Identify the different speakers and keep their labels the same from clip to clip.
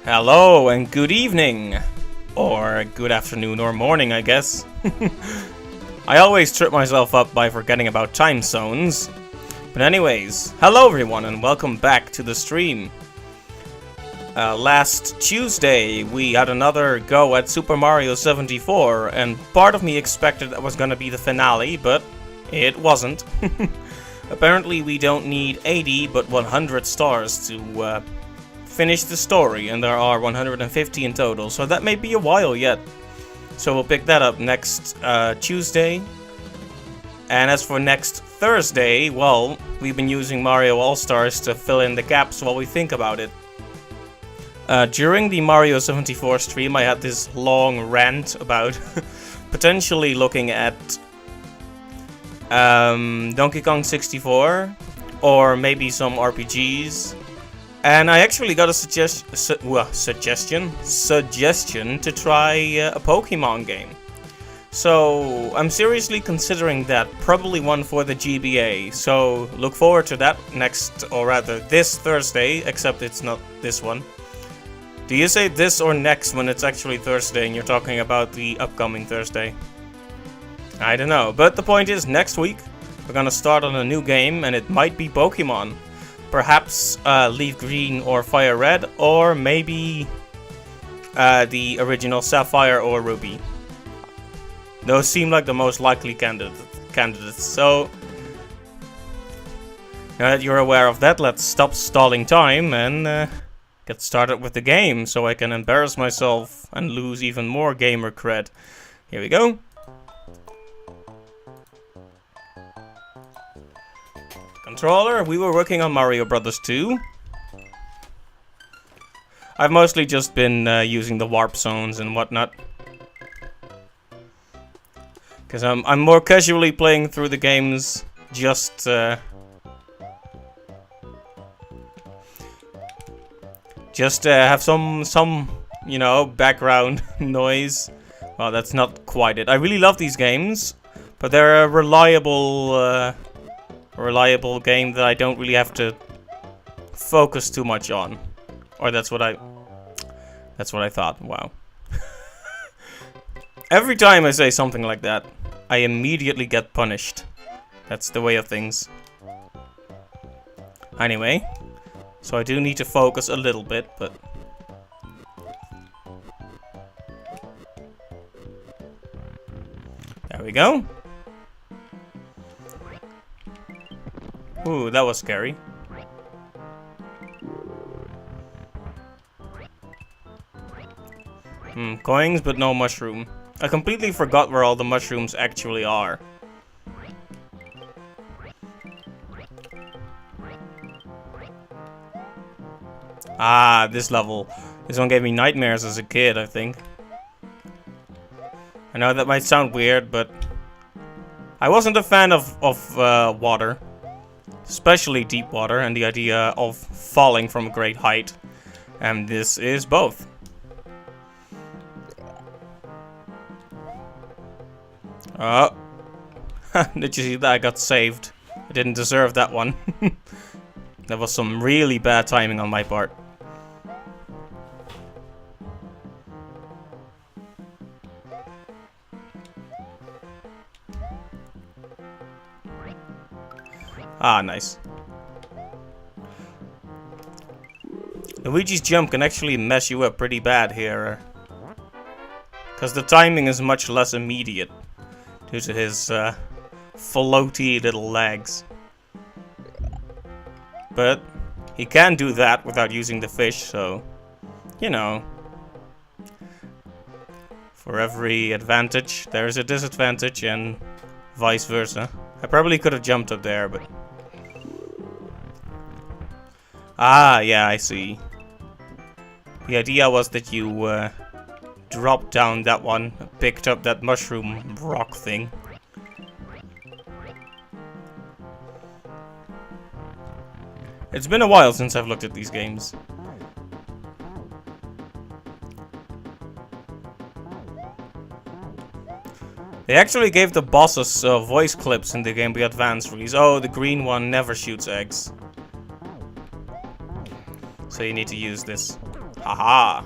Speaker 1: Hello and good evening, or good afternoon or morning, I guess. I always trip myself up by forgetting about time zones. But anyways, hello everyone and welcome back to the stream. Last Tuesday we had another go at Super Mario 74, and part of me expected that was gonna be the finale, but it wasn't. Apparently we don't need 80 but 100 stars to finish the story, and there are 150 in total, so that may be a while yet. So we'll pick that up next Tuesday. And as for next Thursday, well, we've been using Mario All-Stars to fill in the gaps while we think about it. During the Mario 74 stream, I had this long rant about potentially looking at Donkey Kong 64, or maybe some RPGs. And I actually got a suggestion to try a Pokemon game. So I'm seriously considering that, probably one for the GBA. So look forward to that next, or rather this Thursday, except it's not this one. Do you say this or next when it's actually Thursday and you're talking about the upcoming Thursday? I don't know, but the point is, next week we're gonna start on a new game, and it might be Pokemon. Perhaps Leaf Green or Fire Red, or maybe the original Sapphire or Ruby. Those seem like the most likely candidates. So now that you're aware of that, let's stop stalling time and get started with the game, so I can embarrass myself and lose even more gamer cred. Here we go. Controller, we were working on Mario Brothers 2. I've mostly just been using the warp zones and whatnot, because I'm more casually playing through the games, just have some you know, background noise. Well, that's not quite it. I really love these games, but they're a reliable game that I don't really have to focus too much on. Or that's what I thought. Wow. Every time I say something like that, I immediately get punished. That's the way of things. Anyway, so I do need to focus a little bit, but there we go. Ooh, that was scary. Coins, but no mushroom. I completely forgot where all the mushrooms actually are. Ah, this level. This one gave me nightmares as a kid, I think. I know that might sound weird, but I wasn't a fan of water. Especially deep water, and the idea of falling from a great height. And this is both. Oh. Did you see that? I got saved. I didn't deserve that one. That was some really bad timing on my part. Ah, nice. Luigi's jump can actually mess you up pretty bad here, because the timing is much less immediate due to his floaty little legs. But he can do that without using the fish, so, you know, for every advantage there's a disadvantage, and vice versa. I probably could have jumped up there, but ah, yeah, I see. The idea was that you dropped down that one, picked up that mushroom rock thing. It's been a while since I've looked at these games. They actually gave the bosses voice clips in the Game Boy Advance release. Oh, the green one never shoots eggs. So you need to use this. Haha.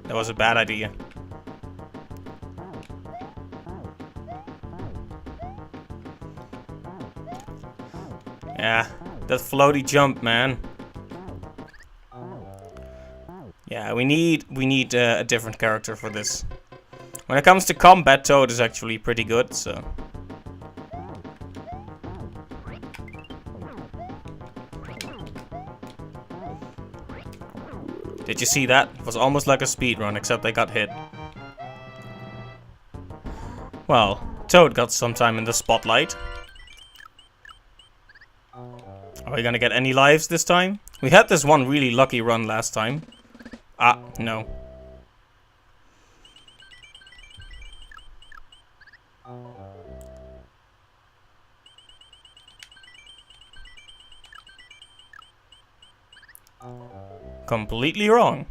Speaker 1: That was a bad idea. Yeah, that floaty jump, man. Yeah, we need a different character for this. When it comes to combat, Toad is actually pretty good, so. Did you see that? It was almost like a speed run, except I got hit. Well, Toad got some time in the spotlight. Are we gonna get any lives this time? We had this one really lucky run last time. Ah, no. Completely wrong.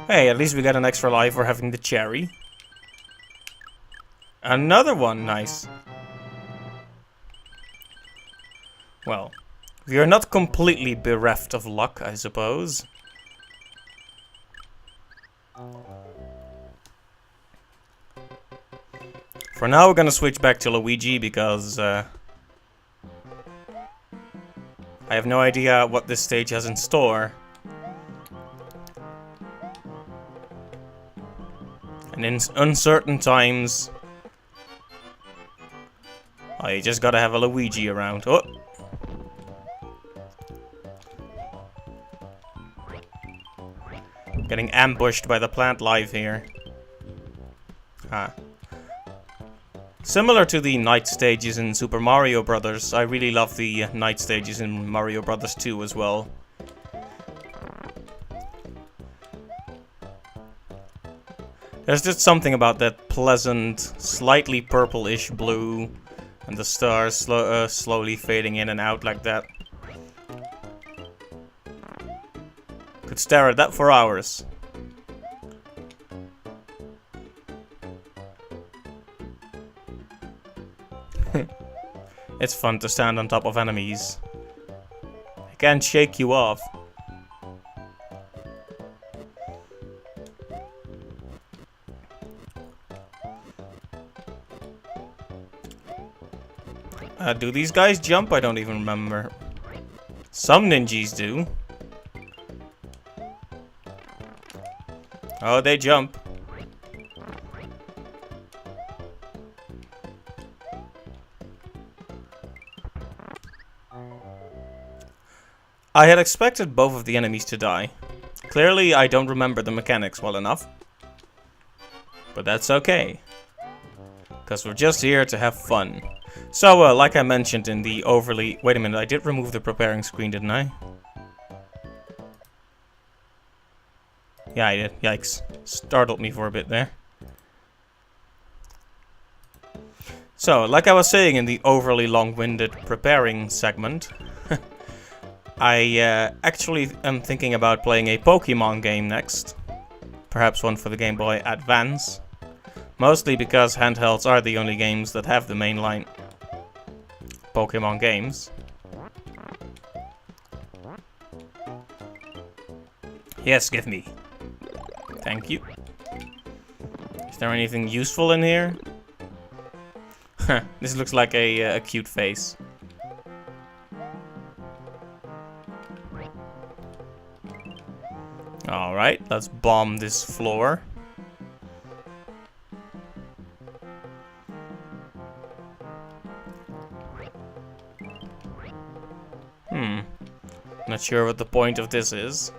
Speaker 1: Hey, at least we got an extra life for having the cherry. Another one, nice. Well, we are not completely bereft of luck, I suppose. For now, we're gonna switch back to Luigi because I have no idea what this stage has in store. And in uncertain times, you just gotta have a Luigi around. Oh! Getting ambushed by the plant life here. Ah. Similar to the night stages in Super Mario Brothers, I really love the night stages in Mario Brothers 2 as well. There's just something about that pleasant, slightly purplish blue, and the stars slowly fading in and out like that. Could stare at that for hours. It's fun to stand on top of enemies. They can't shake you off. Do these guys jump? I don't even remember. Some ninjas do. Oh, they jump. I had expected both of the enemies to die. Clearly, I don't remember the mechanics well enough. But that's okay. Because we're just here to have fun. So, like I mentioned in the overly... Wait a minute, I did remove the preparing screen, didn't I? Yeah, I did. Yikes. Startled me for a bit there. So, like I was saying in the overly long-winded preparing segment... I actually am thinking about playing a Pokemon game next. Perhaps one for the Game Boy Advance. Mostly because handhelds are the only games that have the mainline Pokemon games. Yes, give me. Thank you. Is there anything useful in here? This looks like a cute face. Alright, let's bomb this floor. Not sure what the point of this is.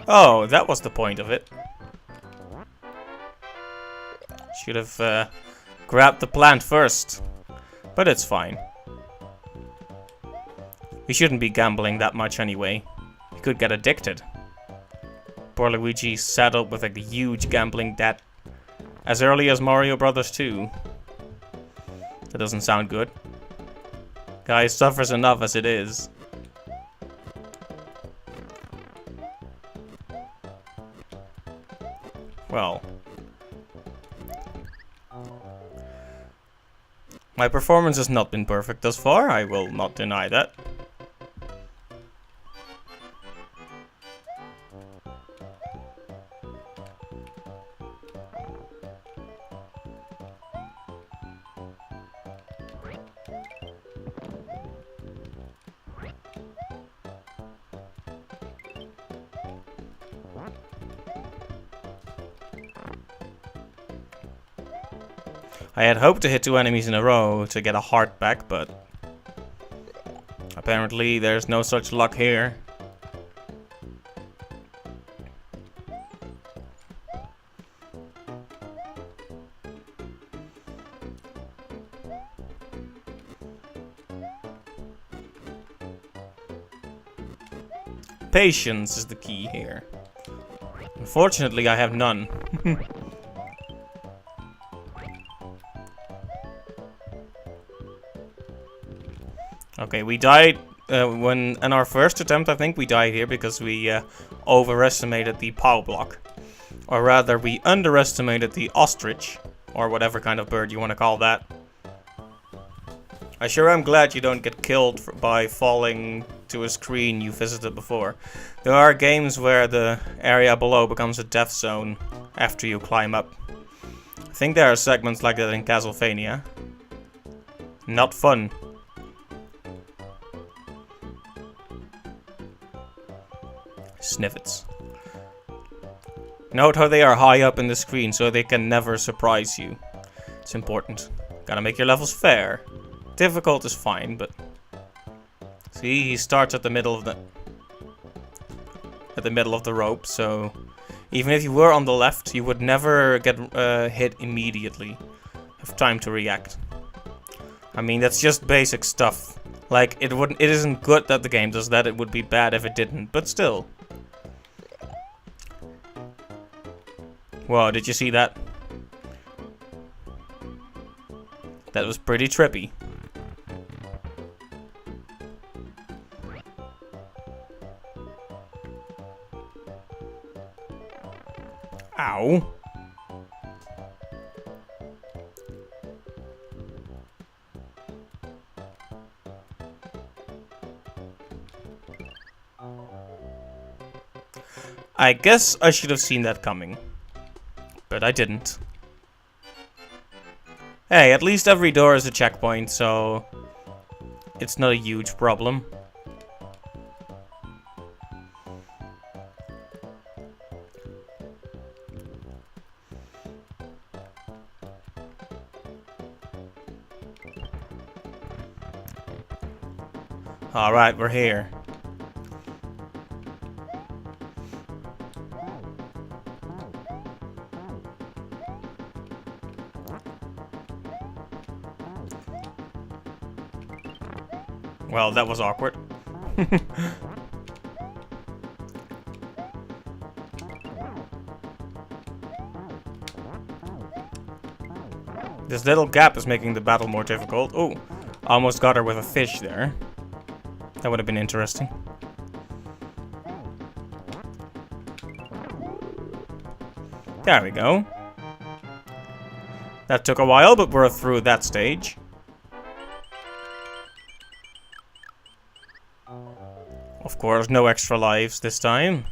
Speaker 1: Oh, that was the point of it. Should have grabbed the plant first. But it's fine. We shouldn't be gambling that much anyway. We could get addicted. Poor Luigi saddled with a huge gambling debt. As early as Mario Brothers 2. That doesn't sound good. Guy suffers enough as it is. Well. My performance has not been perfect thus far, I will not deny that. I had hoped to hit 2 enemies in a row to get a heart back, but apparently there's no such luck here. Patience is the key here. Unfortunately, I have none. Okay, we died when in our first attempt. I think we died here because we overestimated the POW block, or rather, we underestimated the ostrich, or whatever kind of bird you want to call that. I sure am glad you don't get killed by falling to a screen you visited before. There are games where the area below becomes a death zone after you climb up. I think there are segments like that in Castlevania. Not fun. Sniffets. Note how they are high up in the screen so they can never surprise you. It's important. Gotta make your levels fair. Difficult is fine, but see, he starts at the middle of the rope, so even if you were on the left, you would never get hit immediately. Have time to react. I mean, that's just basic stuff. Like, it isn't good that the game does that. It would be bad if it didn't, but still. Whoa, did you see that? That was pretty trippy. Ow. I guess I should have seen that coming. But I didn't. Hey, at least every door is a checkpoint, so it's not a huge problem. Alright, we're here. Well, that was awkward. This little gap is making the battle more difficult. Oh, almost got her with a fish there. That would have been interesting. There we go. That took a while, but we're through that stage. Of course, no extra lives this time.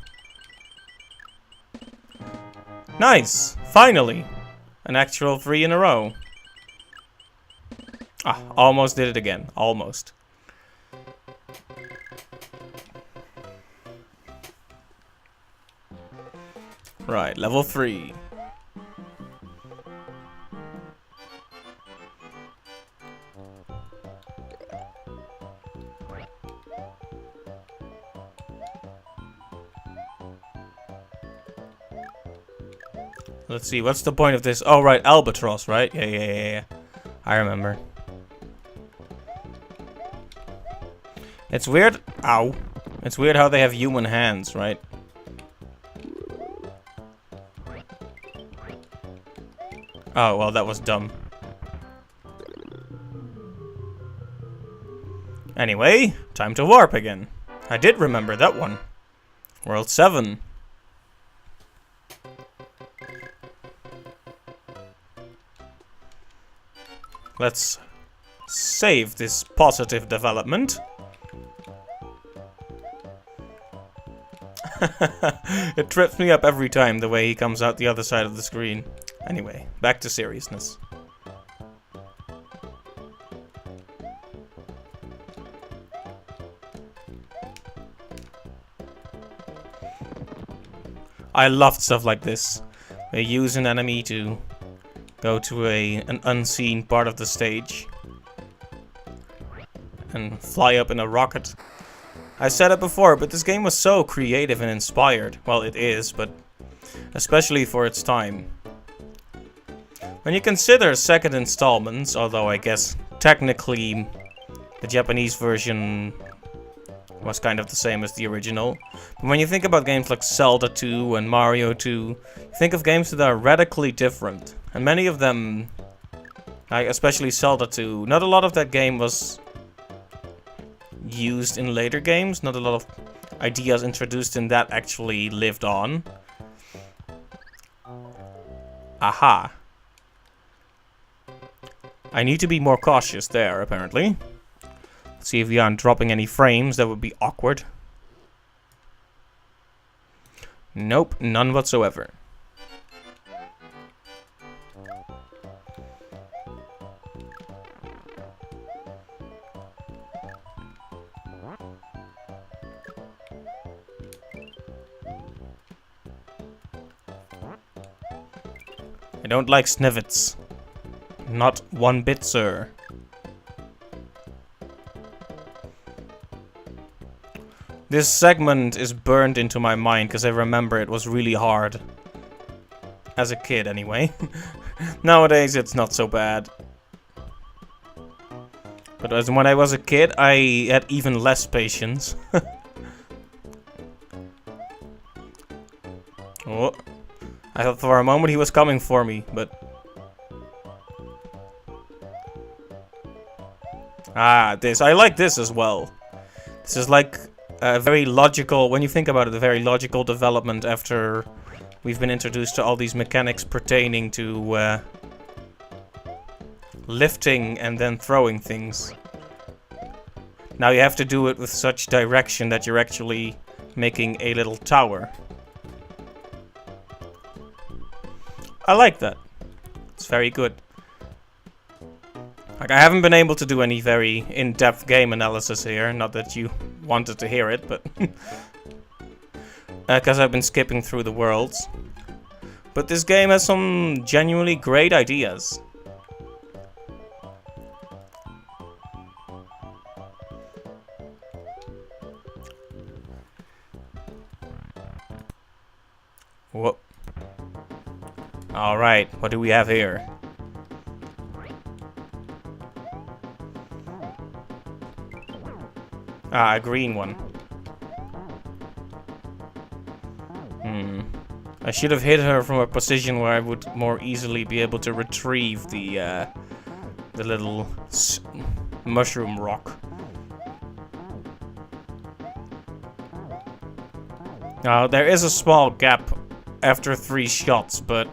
Speaker 1: Nice! Finally! An actual 3 in a row. Ah, almost did it again. Almost. Right, level 3. Let's see, what's the point of this? Oh, right, Albatross, right? Yeah. I remember. It's weird. Ow. It's weird how they have human hands, right? Oh, well, that was dumb. Anyway, time to warp again. I did remember that one. World 7. Let's save this positive development. It trips me up every time the way he comes out the other side of the screen. Anyway, back to seriousness. I loved stuff like this. They use an enemy to go to an unseen part of the stage and fly up in a rocket. I said it before, but this game was so creative and inspired. Well, it is, but especially for its time. When you consider second installments, although I guess technically the Japanese version was kind of the same as the original. But when you think about games like Zelda 2 and Mario 2, think of games that are radically different. And many of them, like especially Zelda 2, not a lot of that game was used in later games. Not a lot of ideas introduced in that actually lived on. Aha. I need to be more cautious there, apparently. See if we aren't dropping any frames. That would be awkward. Nope, none whatsoever. I don't like snivets. Not one bit, sir. This segment is burned into my mind because I remember it was really hard. As a kid, anyway. Nowadays, it's not so bad. But when I was a kid, I had even less patience. Oh. I thought for a moment he was coming for me, but... Ah, this. I like this as well. This is like a very logical, when you think about it, a very logical development after we've been introduced to all these mechanics pertaining to lifting and then throwing things. Now you have to do it with such direction that you're actually making a little tower. I like that. It's very good. Like, I haven't been able to do any very in-depth game analysis here. Not that you wanted to hear it, but... because I've been skipping through the worlds. But this game has some genuinely great ideas. Whoop. Alright, what do we have here? Ah, a green one. I should have hit her from a position where I would more easily be able to retrieve the little mushroom rock. Now, there is a small gap after 3 shots, but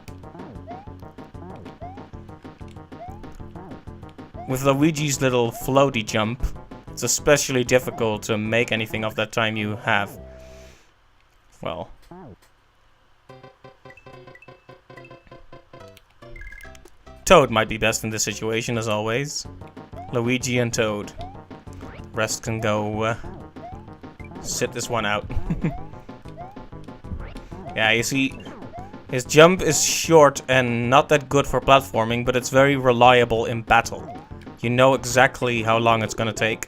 Speaker 1: with Luigi's little floaty jump, it's especially difficult to make anything of that time you have. Well. Toad might be best in this situation, as always. Luigi and Toad. Rest can go sit this one out. Yeah, you see, his jump is short and not that good for platforming, but it's very reliable in battle. You know exactly how long it's gonna take.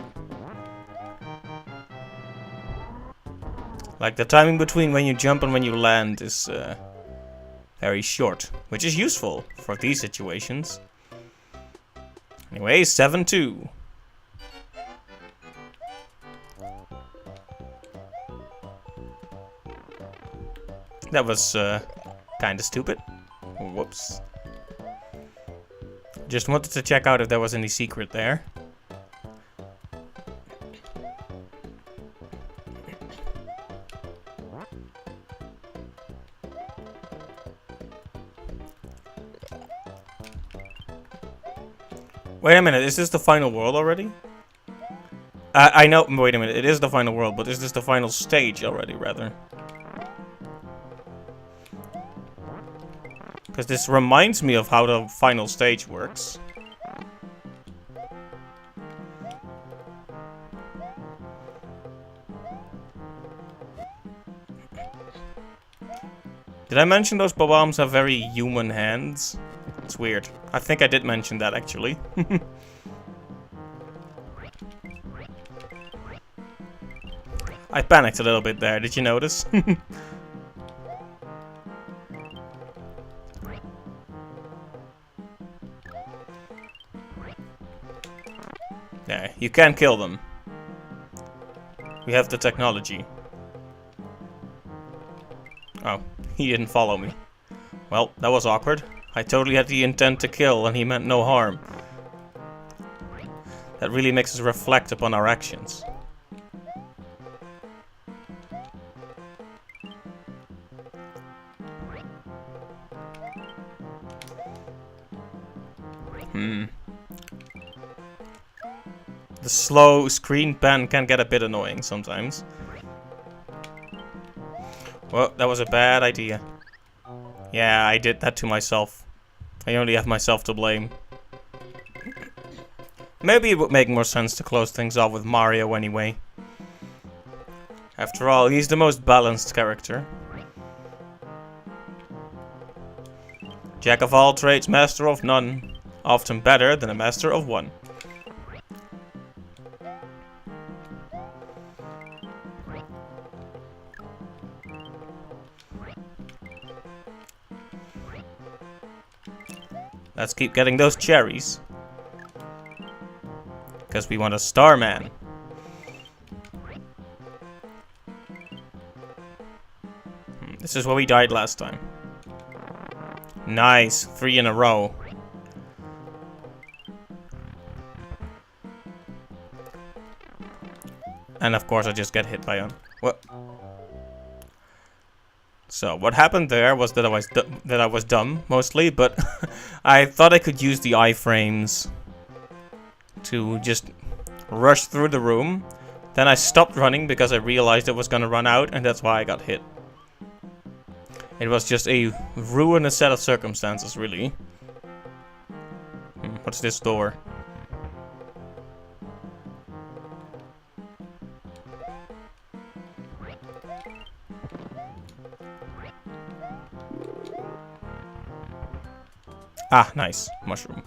Speaker 1: Like, the timing between when you jump and when you land is very short, which is useful for these situations. Anyway, 7-2. That was kinda stupid. Whoops. Just wanted to check out if there was any secret there. Wait a minute, is this the final world already? I know, wait a minute, it is the final world, but is this the final stage already, rather? Because this reminds me of how the final stage works. Did I mention those bombs have very human hands? It's weird. I think I did mention that, actually. I panicked a little bit there, did you notice? Yeah, you can kill them. We have the technology. Oh, he didn't follow me. Well, that was awkward. I totally had the intent to kill and he meant no harm. That really makes us reflect upon our actions. The slow screen pan can get a bit annoying sometimes. Well, that was a bad idea. Yeah, I did that to myself. I only have myself to blame. Maybe it would make more sense to close things off with Mario anyway. After all, he's the most balanced character. Jack of all trades, master of none. Often better than a master of one. Let's keep getting those cherries. Because we want a Starman. This is where we died last time. Nice. 3 in a row. And of course I just get hit by him. What? So what happened there was that I was dumb mostly, but I thought I could use the iframes to just rush through the room. Then I stopped running because I realized it was gonna run out, and that's why I got hit. It was just a ruinous set of circumstances, really. What's this door? Ah, nice. Mushroom.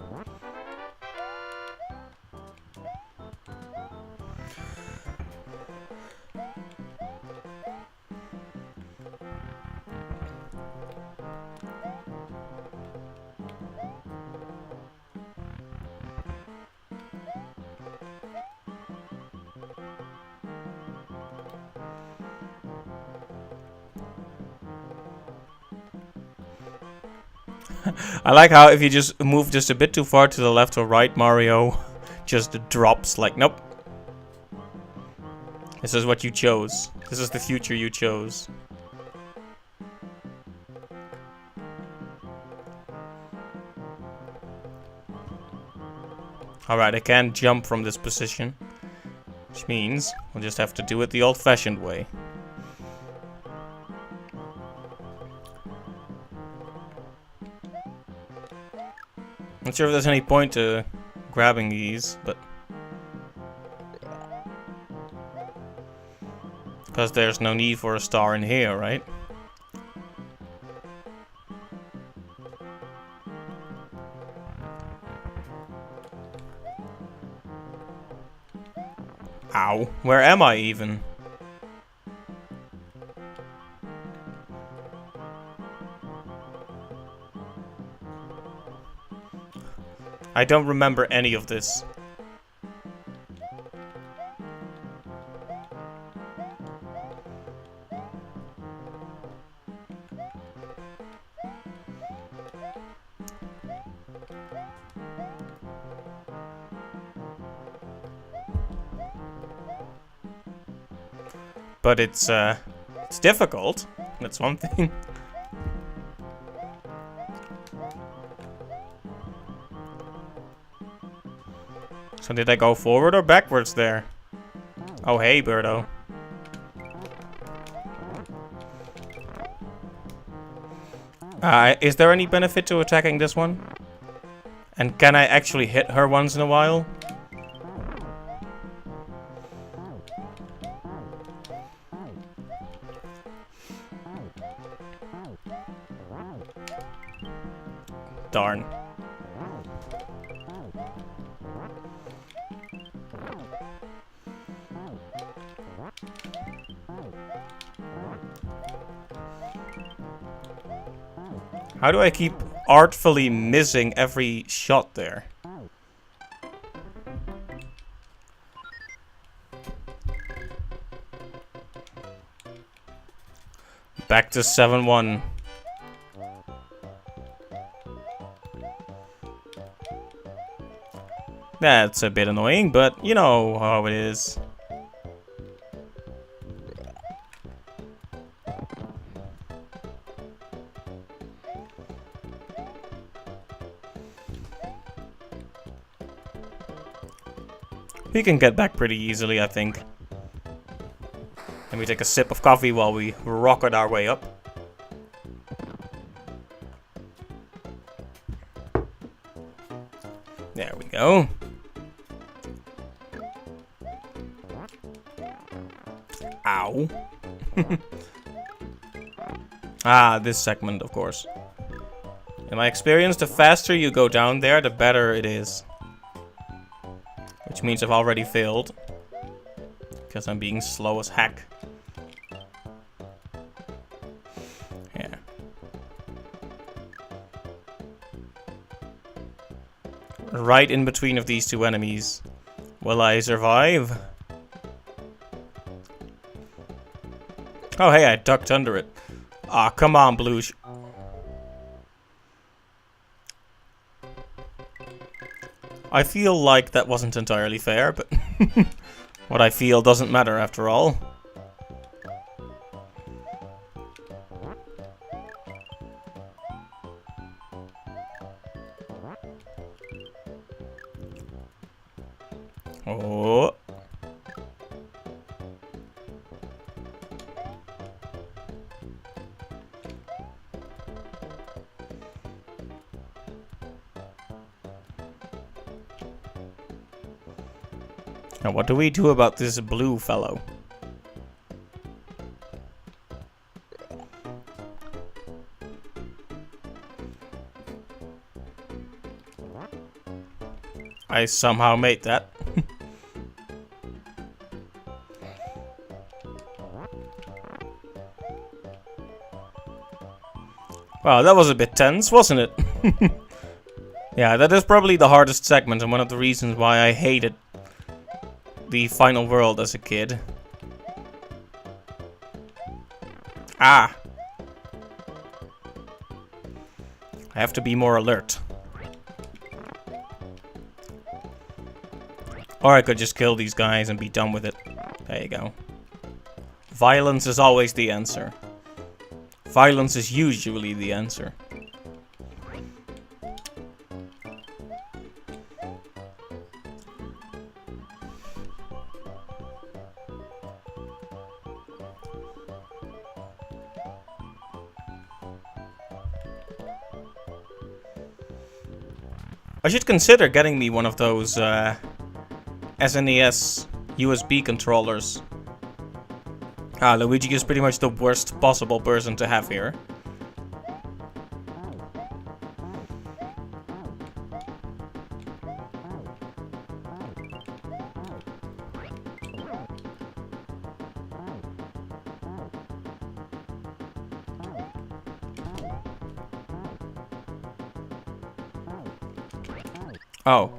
Speaker 1: I like how if you just move just a bit too far to the left or right, Mario just drops like, nope. This is what you chose. This is the future you chose. Alright, I can't jump from this position. Which means we'll just have to do it the old-fashioned way. Not sure if there's any point to grabbing these, but... because there's no need for a star in here, right? Ow. Where am I even? I don't remember any of this. But it's difficult. That's one thing. So did I go forward or backwards there? Oh, hey, Birdo. Is there any benefit to attacking this one? And can I actually hit her once in a while? Darn. How do I keep artfully missing every shot there? Back to 7-1. That's a bit annoying, but you know how it is. We can get back pretty easily, I think. Let me take a sip of coffee while we rocket our way up. There we go. Ow. Ah, this segment, of course. In my experience, the faster you go down there, the better it is. Which means I've already failed. Because I'm being slow as heck. Yeah. Right in between of these two enemies. Will I survive? Oh hey, I ducked under it. Ah, come on, Blues. I feel like that wasn't entirely fair, but what I feel doesn't matter after all. Oh. Now, what do we do about this blue fellow? I somehow made that. Wow, that was a bit tense, wasn't it? Yeah, that is probably the hardest segment and one of the reasons why I hated the final world as a kid. Ah! I have to be more alert. Or I could just kill these guys and be done with it. There you go. Violence is always the answer. Violence is usually the answer. I should consider getting me one of those SNES USB controllers. Ah, Luigi is pretty much the worst possible person to have here. Oh.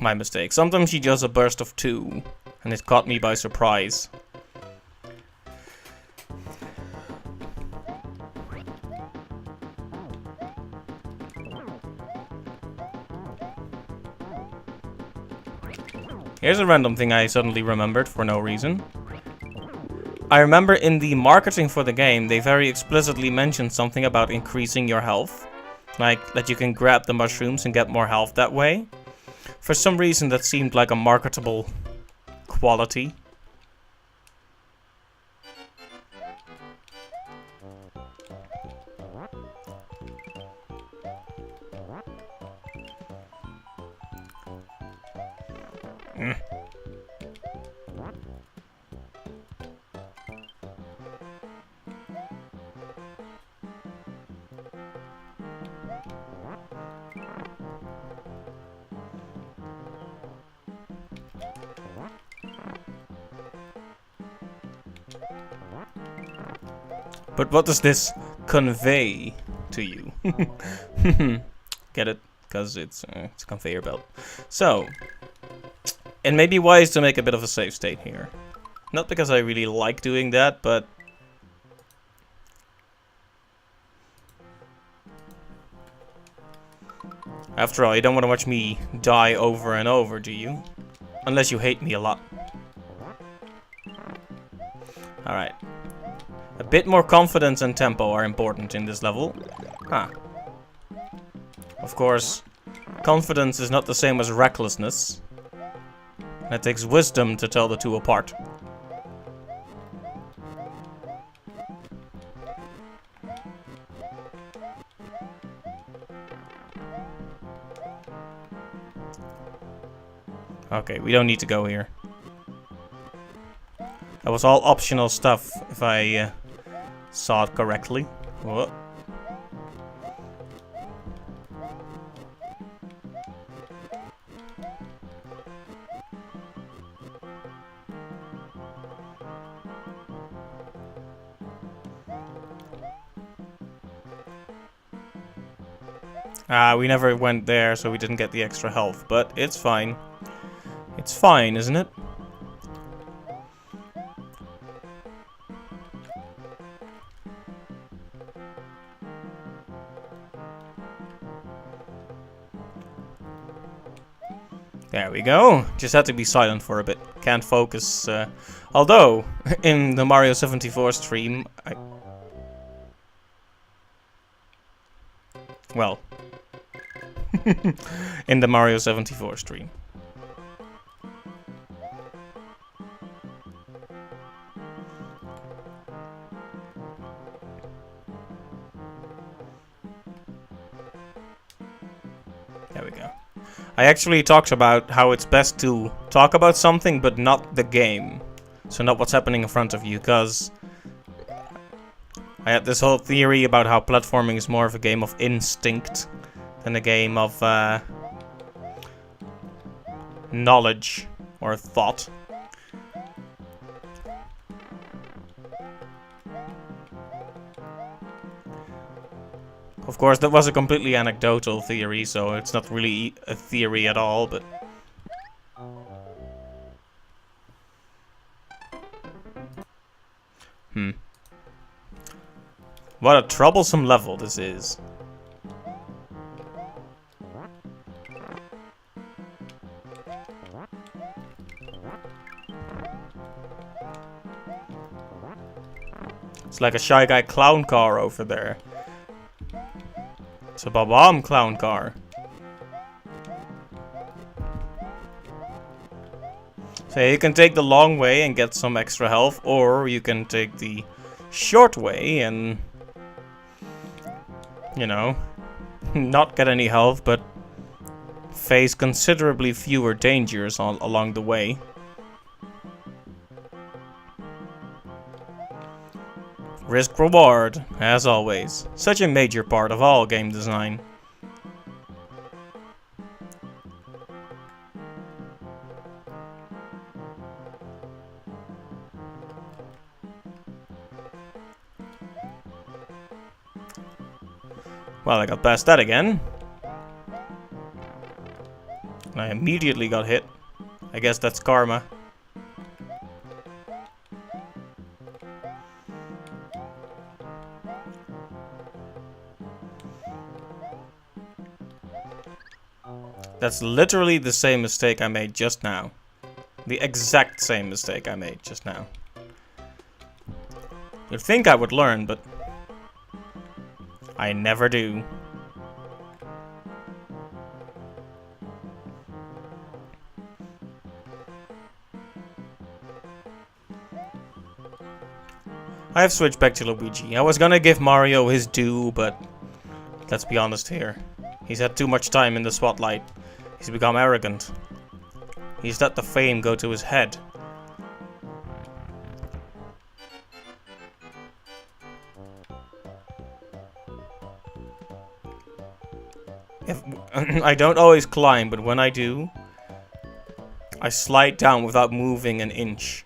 Speaker 1: My mistake. Sometimes she does a burst of 2, and it caught me by surprise. Here's a random thing I suddenly remembered for no reason. I remember in the marketing for the game, they very explicitly mentioned something about increasing your health. Like, that you can grab the mushrooms and get more health that way. For some reason, that seemed like a marketable quality. But what does this convey to you? Get it? Because it's a conveyor belt. So, it may be wise to make a bit of a save state here. Not because I really like doing that, but... After all, you don't want to watch me die over and over, do you? Unless you hate me a lot. Alright. A bit more confidence and tempo are important in this level. Huh. Of course, confidence is not the same as recklessness. It takes wisdom to tell the two apart. Okay, we don't need to go here. That was all optional stuff, if I saw it correctly. Whoa. We never went there, so we didn't get the extra health, but it's fine. It's fine, isn't it? There we go. Just had to be silent for a bit. Can't focus. Although, in the Mario 74 stream, well, in the Mario 74 stream. There we go. I actually talked about how it's best to talk about something, but not the game. So not what's happening in front of you, because I had this whole theory about how platforming is more of a game of instinct than a game of knowledge or thought. Of course, that was a completely anecdotal theory, so it's not really a theory at all, but... What a troublesome level this is. It's like a Shy Guy clown car over there. It's a Bob-omb clown car. So you can take the long way and get some extra health, or you can take the short way and, you know, not get any health, but face considerably fewer dangers along the way. Risk reward, as always. Such a major part of all game design. Well, I got past that again. And I immediately got hit. I guess that's karma. That's literally the same mistake I made just now. The exact same mistake I made just now. You'd think I would learn, but I never do. I have switched back to Luigi. I was gonna give Mario his due, but let's be honest here. He's had too much time in the spotlight. He's become arrogant. He's let the fame go to his head. I don't always climb, but when I do, I slide down without moving an inch.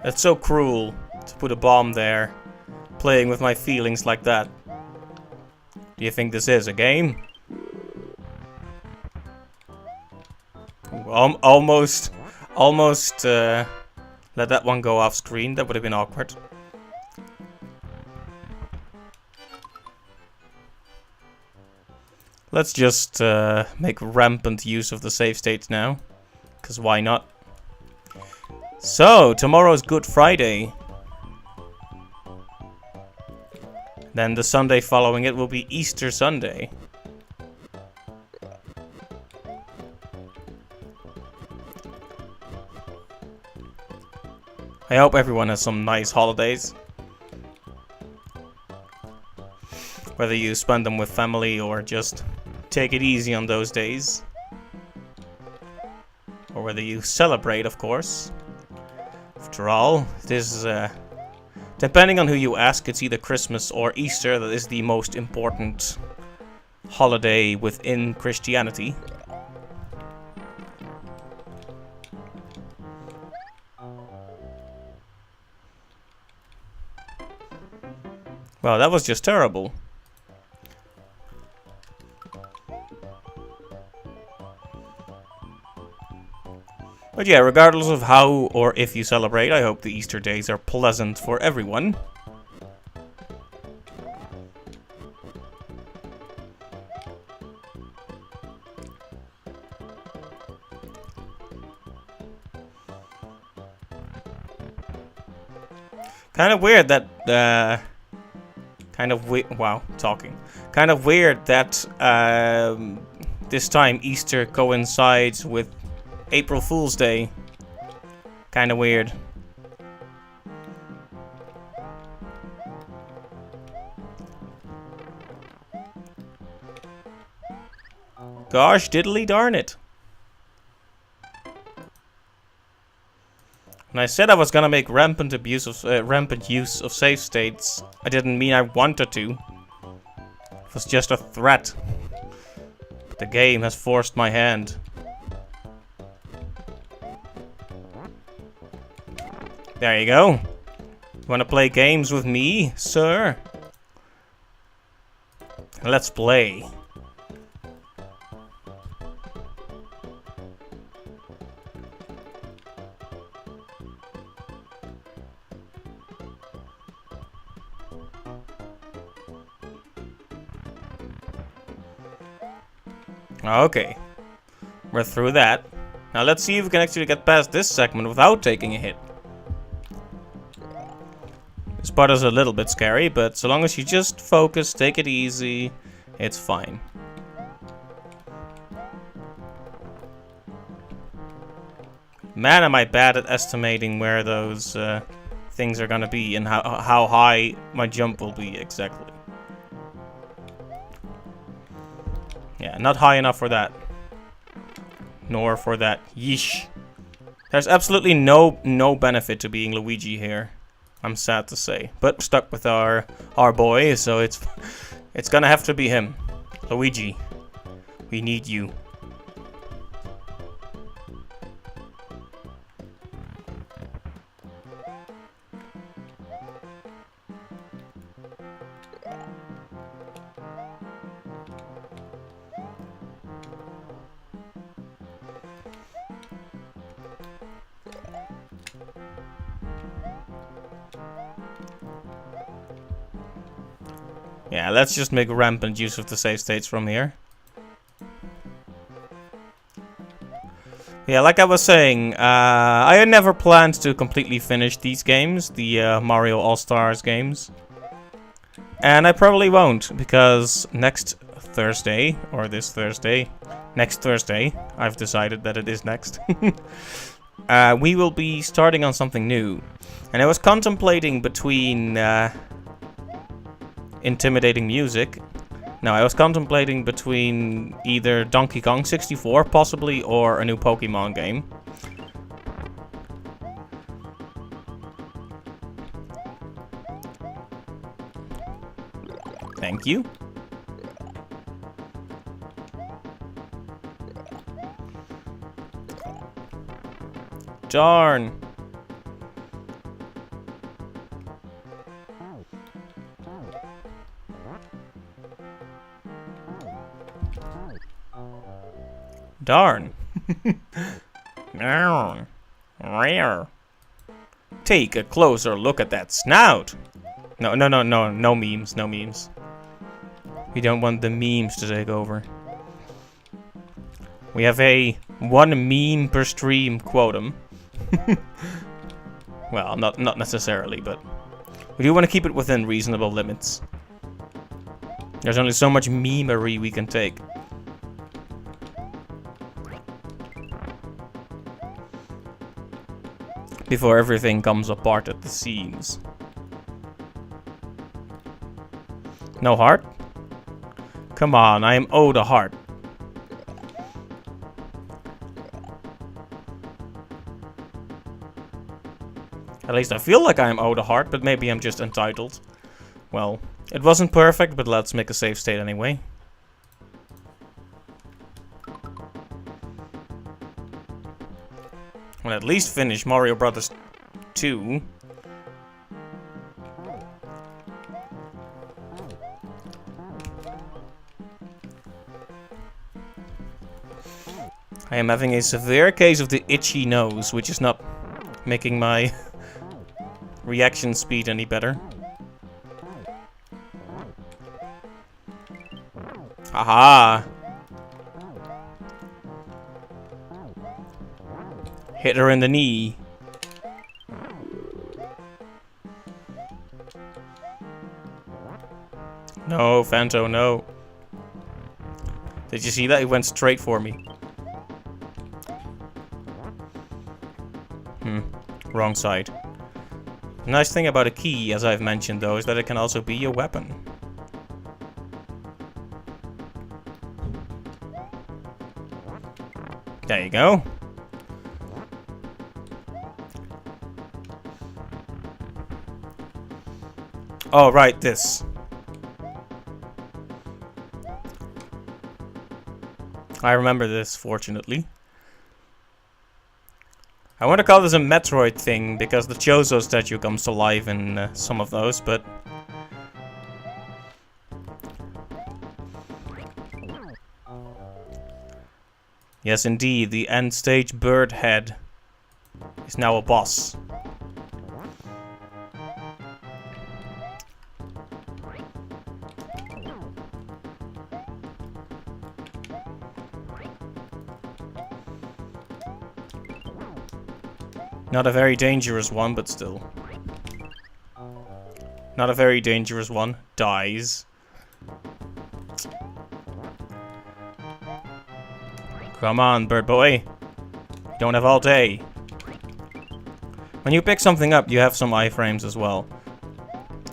Speaker 1: That's so cruel to put a bomb there, playing with my feelings like that. Do you think this is a game? Almost let that one go off screen. That would have been awkward. Let's just make rampant use of the save states now, because why not? So, tomorrow's Good Friday. Then the Sunday following it will be Easter Sunday. I hope everyone has some nice holidays. Whether you spend them with family or just take it easy on those days. Or whether you celebrate, of course. After all, this is, depending on who you ask, it's either Christmas or Easter that is the most important holiday within Christianity. Wow, that was just terrible. But yeah, regardless of how or if you celebrate, I hope the Easter days are pleasant for everyone. Kind of weird that, kind of weird that, this time Easter coincides with April Fool's Day. Kind of weird. Gosh diddly darn it. When I said I was gonna make rampant use of save states, I didn't mean I wanted to. It was just a threat. But the game has forced my hand. There you go. You wanna play games with me, sir? Let's play. Okay, we're through that. Now let's see if we can actually get past this segment without taking a hit. This part is a little bit scary, but so long as you just focus, take it easy, it's fine. Man, am I bad at estimating where those things are gonna be and how high my jump will be exactly. Yeah, not high enough for that. Nor for that. Yeesh. There's absolutely no benefit to being Luigi here. I'm sad to say. But stuck with our boy, so it's gonna have to be him. Luigi. We need you. Yeah, let's just make rampant use of the save states from here. Yeah, like I was saying, I had never planned to completely finish these games, the Mario All-Stars games. And I probably won't, because next Thursday, or this Thursday, next Thursday, I've decided that it is next, we will be starting on something new. And I was contemplating between intimidating music. No, I was contemplating between either Donkey Kong 64, possibly, or a new Pokemon game. Thank you. Darn. Darn. Rare. Take a closer look at that snout. No memes, no memes. We don't want the memes to take over. We have a 1 meme per stream quotum. Well, not necessarily, but we do want to keep it within reasonable limits. There's only so much memery we can take. Before everything comes apart at the seams. No heart? Come on, I am owed a heart. At least I feel like I am owed a heart, but maybe I'm just entitled. Well, it wasn't perfect, but let's make a save state anyway. I'll at least finish Mario Brothers 2. I am having a severe case of the itchy nose, which is not making my reaction speed any better. Haha! Hit her in the knee. No, Fanto, no. Did you see that? He went straight for me. Wrong side. The nice thing about a key, as I've mentioned though, is that it can also be a weapon. There you go. Oh, right, this. I remember this, fortunately. I want to call this a Metroid thing, because the Chozo statue comes to life in some of those, but... Yes, indeed, the end-stage bird head is now a boss. Not a very dangerous one, but still. Not a very dangerous one. Dies. Come on, bird boy. You don't have all day. When you pick something up, you have some iframes as well.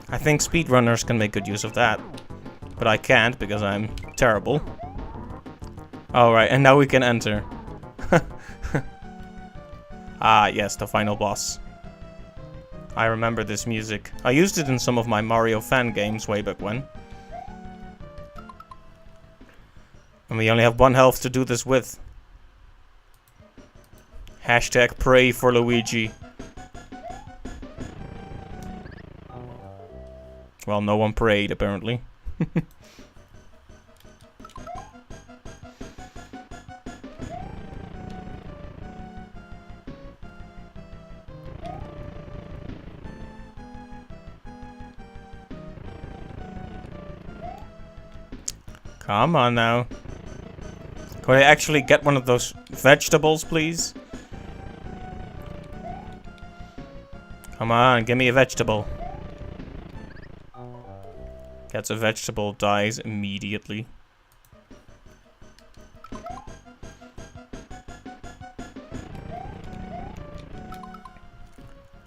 Speaker 1: I think speedrunners can make good use of that. But I can't, because I'm terrible. Alright, and now we can enter. Ah, yes, the final boss. I remember this music. I used it in some of my Mario fan games way back when. And we only have 1 health to do this with. Hashtag pray for Luigi. Well, no one prayed, apparently. Come on now. Could I actually get one of those vegetables, please? Come on, give me a vegetable. Gets a vegetable, dies immediately.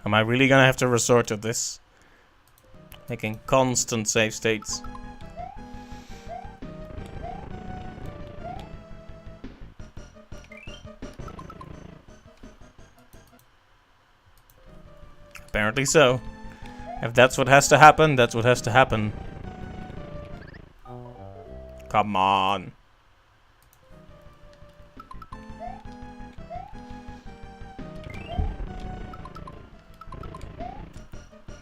Speaker 1: Am I really gonna have to resort to this? Making constant save states. Apparently so. If that's what has to happen, that's what has to happen. Come on.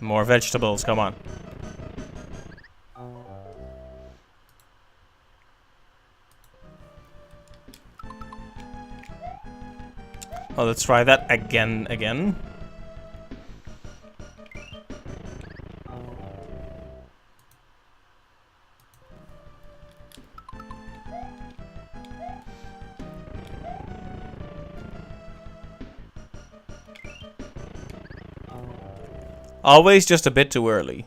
Speaker 1: More vegetables, come on. Well, let's try that again. Always just a bit too early.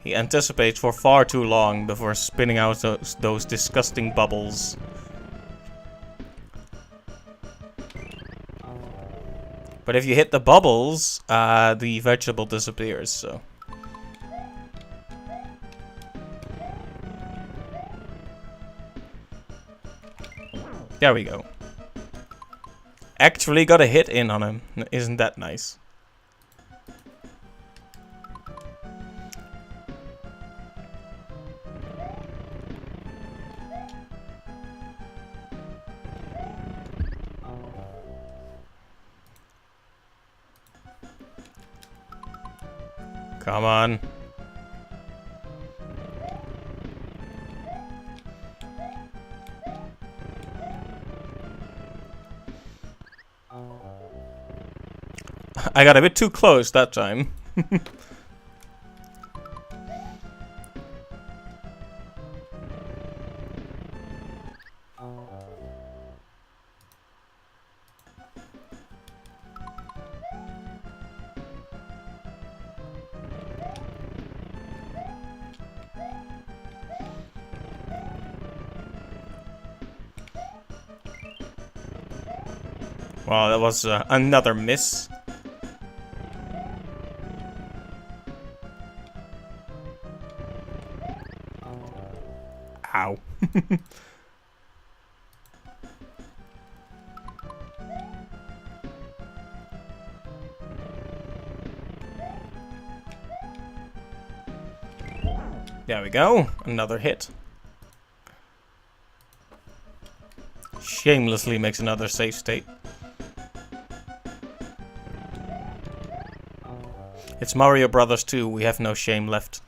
Speaker 1: He anticipates for far too long before spinning out those disgusting bubbles. But if you hit the bubbles, the vegetable disappears, so. There we go. Actually got a hit in on him. Isn't that nice? Come on. I got a bit too close that time. Wow, that was another miss. Ow. There we go. Another hit. Shamelessly makes another save state. It's Mario Brothers 2. We have no shame left.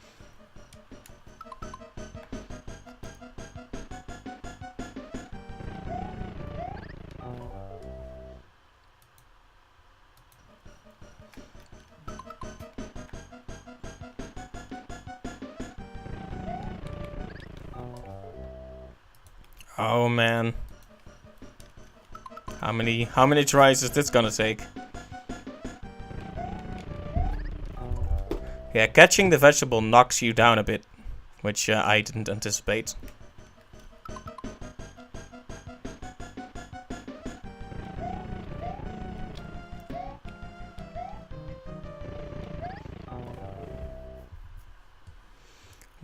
Speaker 1: Oh man. How many tries is this gonna take? Yeah, catching the vegetable knocks you down a bit, which I didn't anticipate.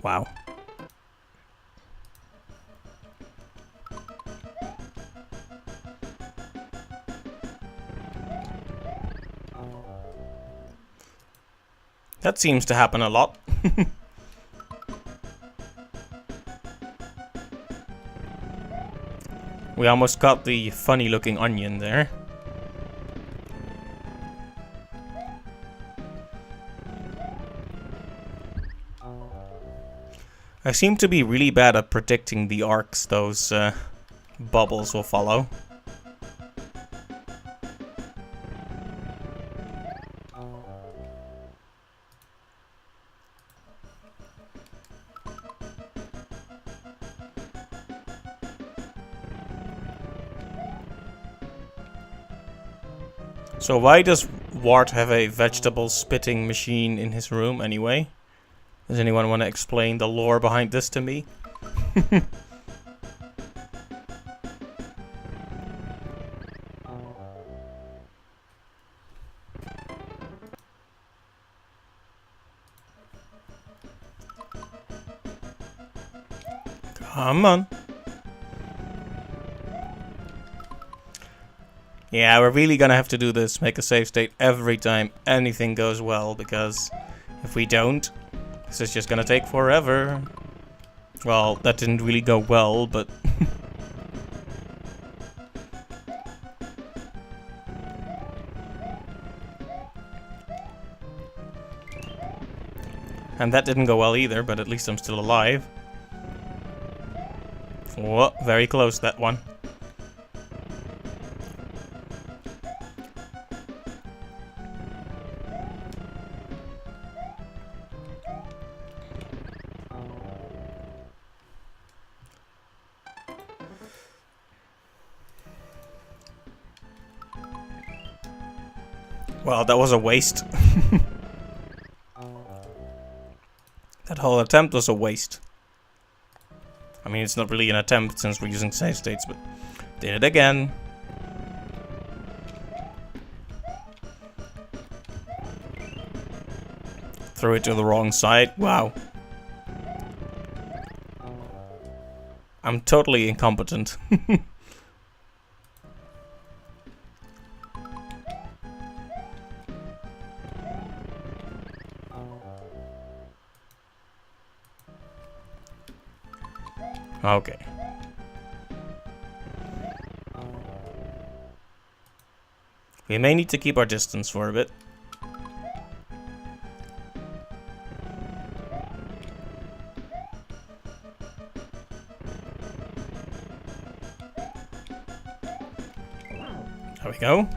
Speaker 1: Wow. That seems to happen a lot. We almost got the funny looking onion there. I seem to be really bad at predicting the arcs those bubbles will follow. So why does Wart have a vegetable spitting machine in his room anyway? Does anyone want to explain the lore behind this to me? Come on. Yeah, we're really gonna have to do this, make a save state every time anything goes well, because if we don't, this is just gonna take forever. Well, that didn't really go well, but... and that didn't go well either, but at least I'm still alive. Whoa, very close, that one. Well, that was a waste. That whole attempt was a waste. I mean, it's not really an attempt since we're using save states, but did it again. Threw it to the wrong side. Wow. I'm totally incompetent. Okay. We may need to keep our distance for a bit. There we go.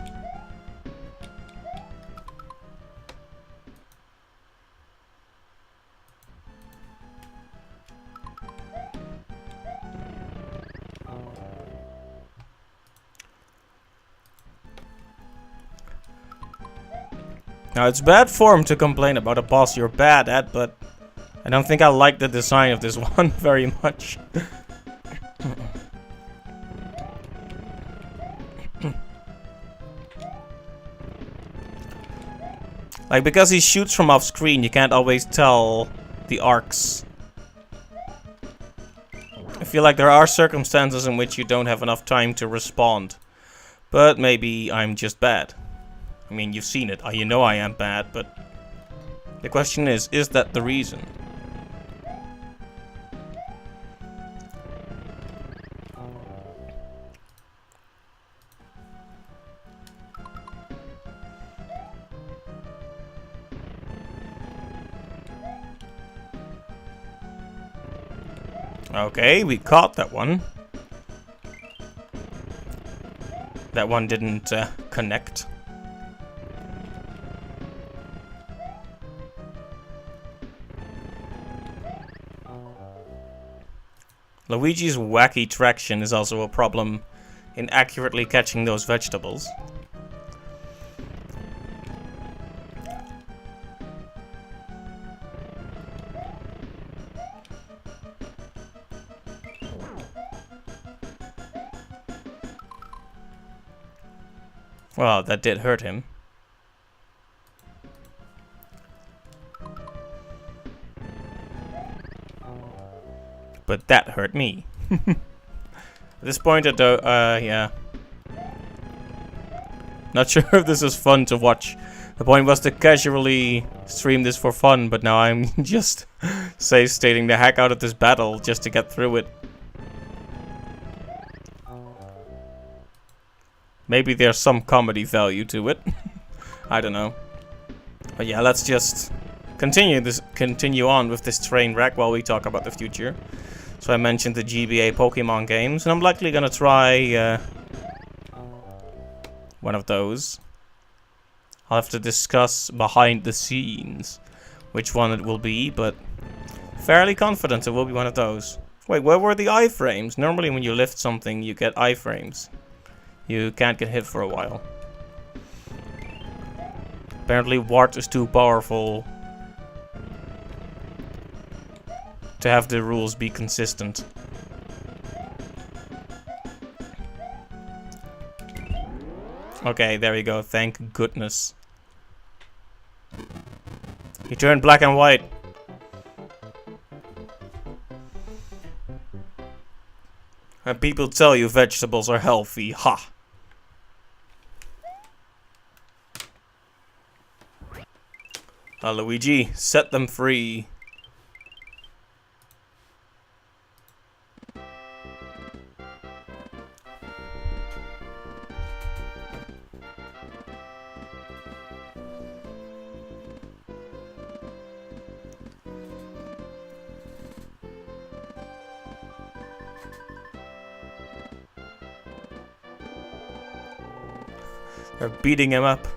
Speaker 1: Now, it's bad form to complain about a boss you're bad at, but I don't think I like the design of this one very much. Like, because he shoots from off screen, you can't always tell the arcs. I feel like there are circumstances in which you don't have enough time to respond. But maybe I'm just bad. I mean, you've seen it. You know I am bad, but the question is that the reason? Okay, we caught that one. That one didn't connect. Luigi's wacky traction is also a problem in accurately catching those vegetables. Well, that did hurt him. But that hurt me. At this point, yeah. Not sure if this is fun to watch. The point was to casually stream this for fun, but now I'm just save stating the heck out of this battle just to get through it. Maybe there's some comedy value to it. I don't know. But yeah, let's just continue on with this train wreck while we talk about the future. So I mentioned the GBA Pokemon games, and I'm likely gonna try one of those. I'll have to discuss behind the scenes which one it will be, but fairly confident it will be one of those. Wait, where were the iframes? Normally when you lift something you get iframes. You can't get hit for a while. Apparently Wart is too powerful to have the rules be consistent. Okay, there we go. Thank goodness. He turned black and white. And people tell you vegetables are healthy. Ha! Luigi, set them free. They're beating him up.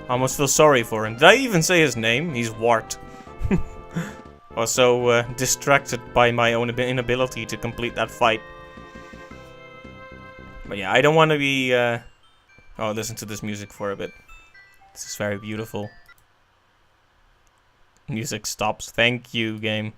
Speaker 1: I almost feel sorry for him. Did I even say his name? He's Wart. I was so distracted by my own inability to complete that fight. But yeah, I don't want to be... Oh, listen to this music for a bit. This is very beautiful. Music stops. Thank you, game.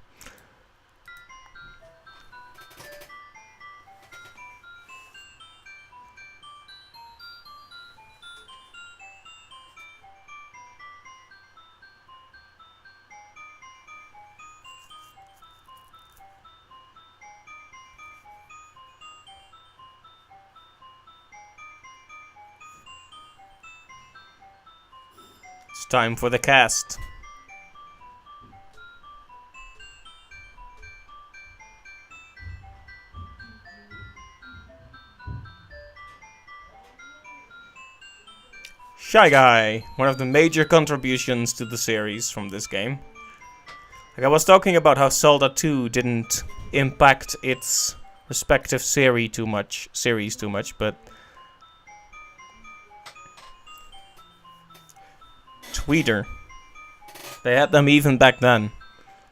Speaker 1: It's time for the cast. Shy Guy, one of the major contributions to the series from this game. Like I was talking about how Zelda 2 didn't impact its respective series too much, but Tweeter. They had them even back then.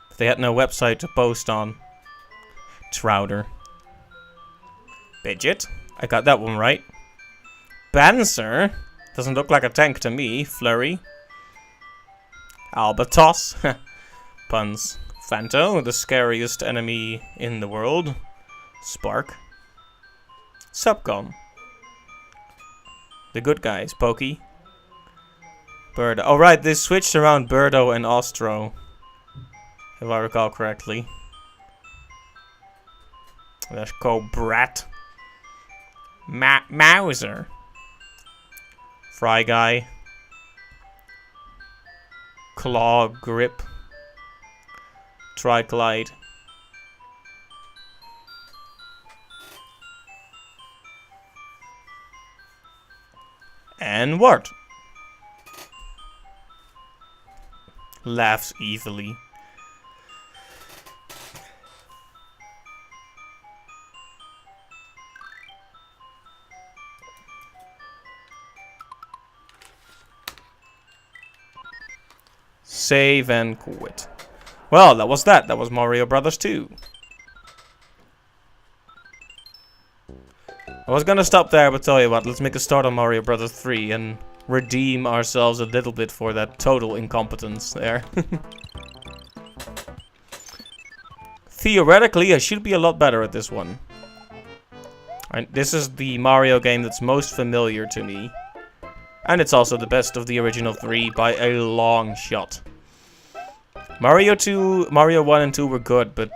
Speaker 1: But they had no website to post on. Trouter. Bidget. I got that one right. Banzer. Doesn't look like a tank to me. Flurry. Albatos. Puns. Fanto, the scariest enemy in the world. Spark. Subcon. The good guys. Pokey. Birdo. Oh right, they switched around Birdo and Ostro. If I recall correctly. There's Cobrat. Mauser. Fry Guy. Claw Grip. Triglide. And Wart. Laughs evilly. Save and quit. Well, that was that. That was Mario Brothers 2. I was gonna stop there, but tell you what, let's make a start on Mario Brothers 3 and redeem ourselves a little bit for that total incompetence there. Theoretically, I should be a lot better at this one. And this is the Mario game that's most familiar to me. And it's also the best of the original 3 by a long shot. Mario 1 and 2 were good, but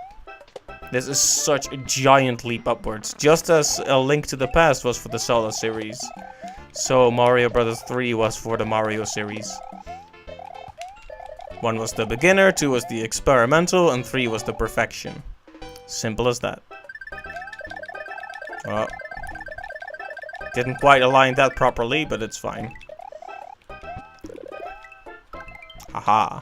Speaker 1: this is such a giant leap upwards. Just as A Link to the Past was for the Zelda series. So Mario Bros. 3 was for the Mario series. 1 was the beginner, 2 was the experimental, and 3 was the perfection. Simple as that. Oh. Didn't quite align that properly, but it's fine. Haha.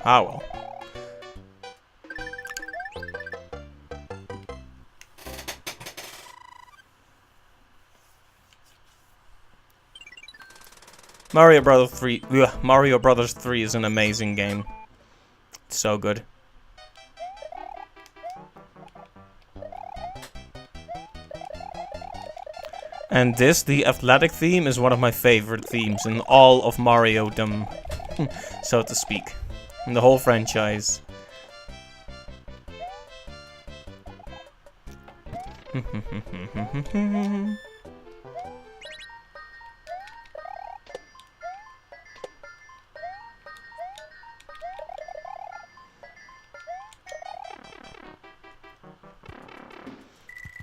Speaker 1: Ah well. Mario Brothers 3 is an amazing game. It's so good. And the athletic theme, is one of my favorite themes in all of Mario-dom, so to speak. In the whole franchise.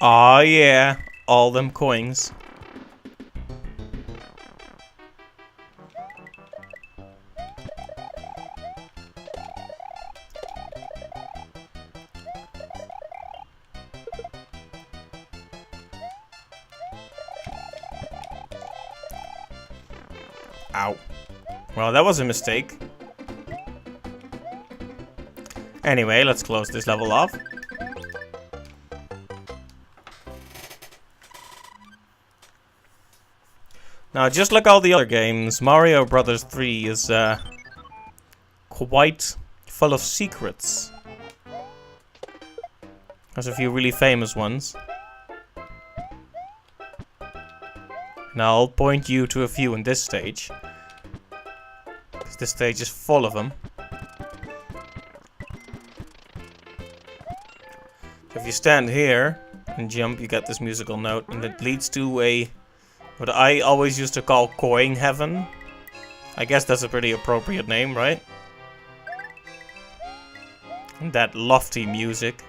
Speaker 1: Aw, yeah. All them coins. Ow. Well, that was a mistake. Anyway, let's close this level off. Now, just like all the other games, Mario Brothers 3 is quite full of secrets. There's a few really famous ones. And I'll point you to a few in this stage. Because this stage is full of them. So if you stand here and jump, you get this musical note. And it leads to what I always used to call Coin Heaven. I guess that's a pretty appropriate name, right? And that lofty music.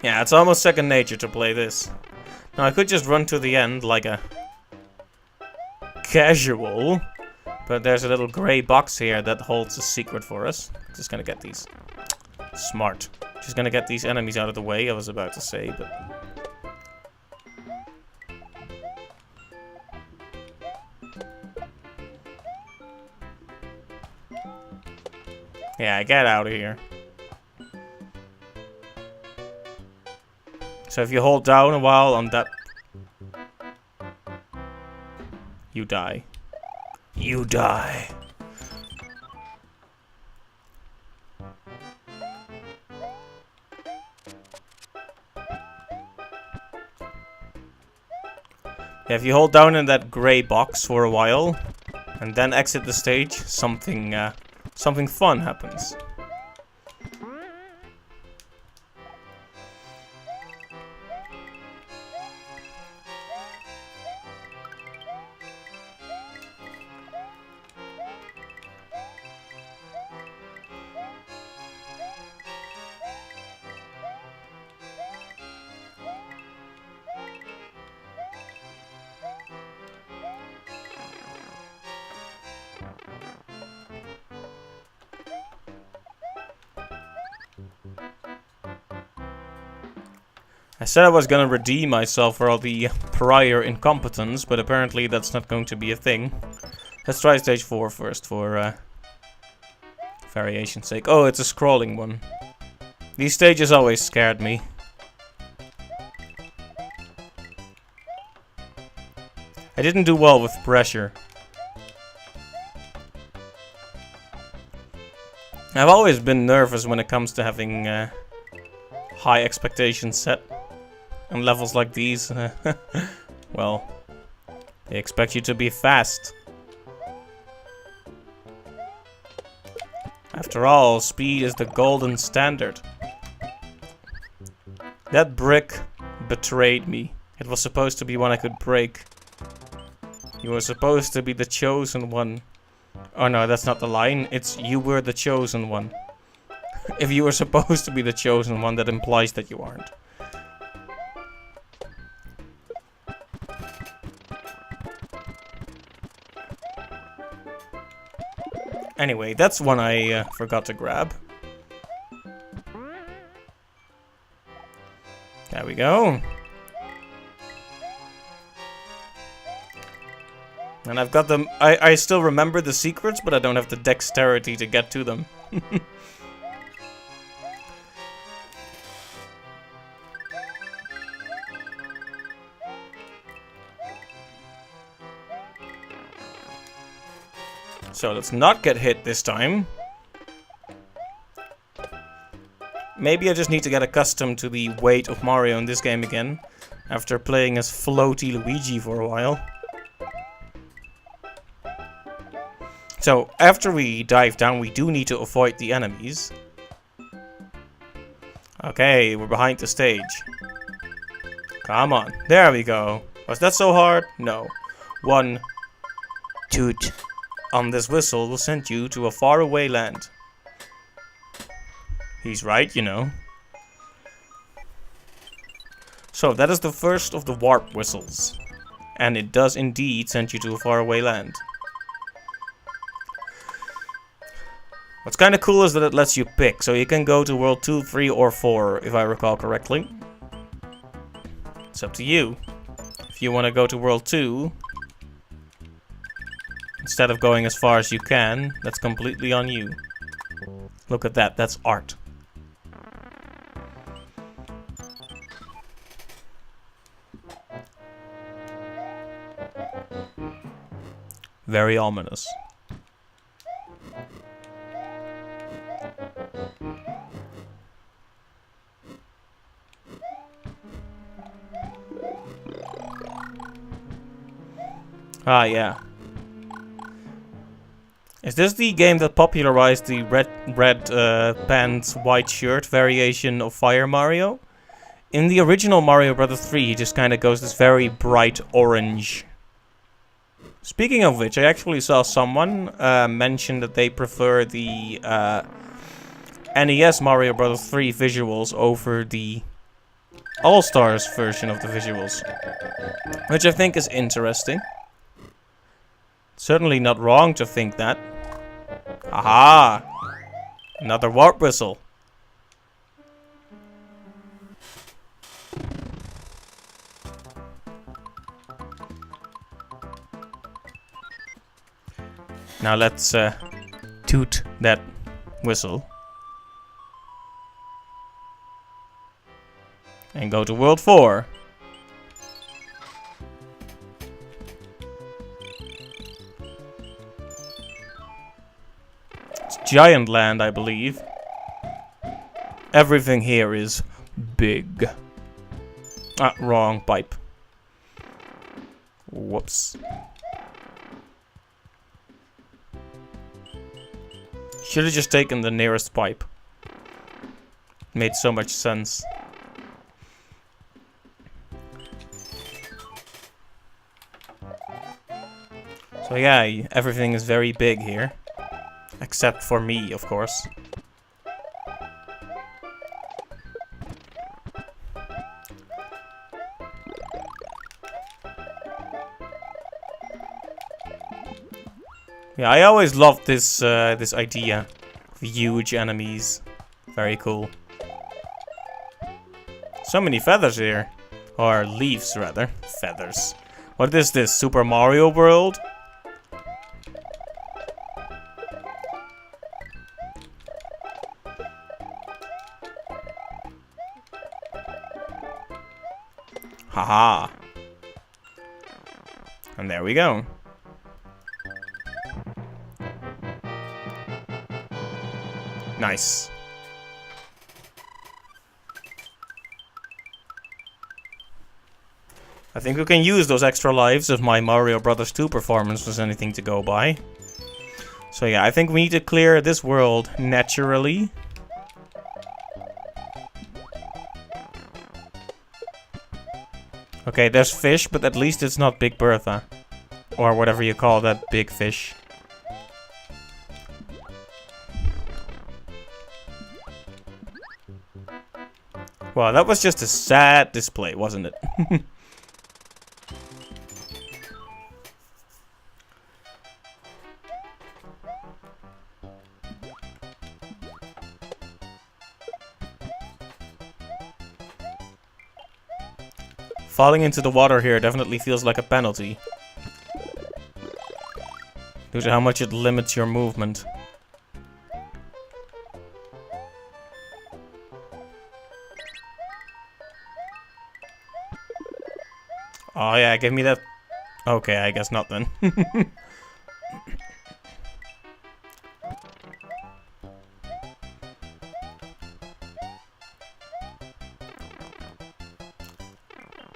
Speaker 1: Yeah, it's almost second nature to play this. Now I could just run to the end like a casual, but there's a little grey box here that holds a secret for us. Just gonna get these. Smart. Just gonna get these enemies out of the way, I was about to say, but... yeah, get out of here. So if you hold down a while on that... you die. You die. Yeah, if you hold down in that grey box for a while, and then exit the stage, something fun happens. I said I was gonna redeem myself for all the prior incompetence, but apparently that's not going to be a thing. Let's try stage 4 first for variation's sake. Oh, it's a scrolling one. These stages always scared me. I didn't do well with pressure. I've always been nervous when it comes to having high expectations set. And levels like these, well, they expect you to be fast. After all, speed is the golden standard. That brick betrayed me. It was supposed to be one I could break. You were supposed to be the chosen one. Oh no, that's not the line. It's you were the chosen one. If you were supposed to be the chosen one, that implies that you aren't. Anyway, that's one I forgot to grab. There we go. And I've got them. I still remember the secrets, but I don't have the dexterity to get to them. So let's not get hit this time. Maybe I just need to get accustomed to the weight of Mario in this game again, after playing as floaty Luigi for a while. So, after we dive down, we do need to avoid the enemies. Okay, we're behind the stage. Come on, there we go. Was that so hard? No. One toot on this whistle will send you to a faraway land. He's right, you know. So, that is the first of the warp whistles. And it does indeed send you to a faraway land. What's kind of cool is that it lets you pick, so you can go to World 2, 3, or 4, if I recall correctly. It's up to you. If you want to go to World 2, instead of going as far as you can, that's completely on you. Look at that, that's art. Very ominous. Ah, yeah. Is this the game that popularized the red pants, white shirt variation of Fire Mario? In the original Mario Bros. 3, he just kind of goes this very bright orange. Speaking of which, I actually saw someone mention that they prefer the NES Mario Bros. 3 visuals over the All-Stars version of the visuals. Which I think is interesting. Certainly not wrong to think that. Aha! Another warp whistle. Now let's toot that whistle. And go to World 4. Giant land, I believe. Everything here is big. Ah, wrong pipe. Whoops. Should have just taken the nearest pipe. Made so much sense. So yeah, everything is very big here. Except for me, of course. Yeah, I always loved this this idea of huge enemies. Very cool. So many feathers here. Or leaves, rather. Feathers. What is this? Super Mario World? Haha. And there we go. Nice. I think we can use those extra lives if my Mario Bros. 2 performance was anything to go by. So yeah, I think we need to clear this world naturally. Okay, there's fish, but at least it's not Big Bertha. Or whatever you call that big fish. Well, that was just a sad display, wasn't it? Falling into the water here definitely feels like a penalty. due to how much it limits your movement. Oh yeah, give me that. Okay, I guess not then.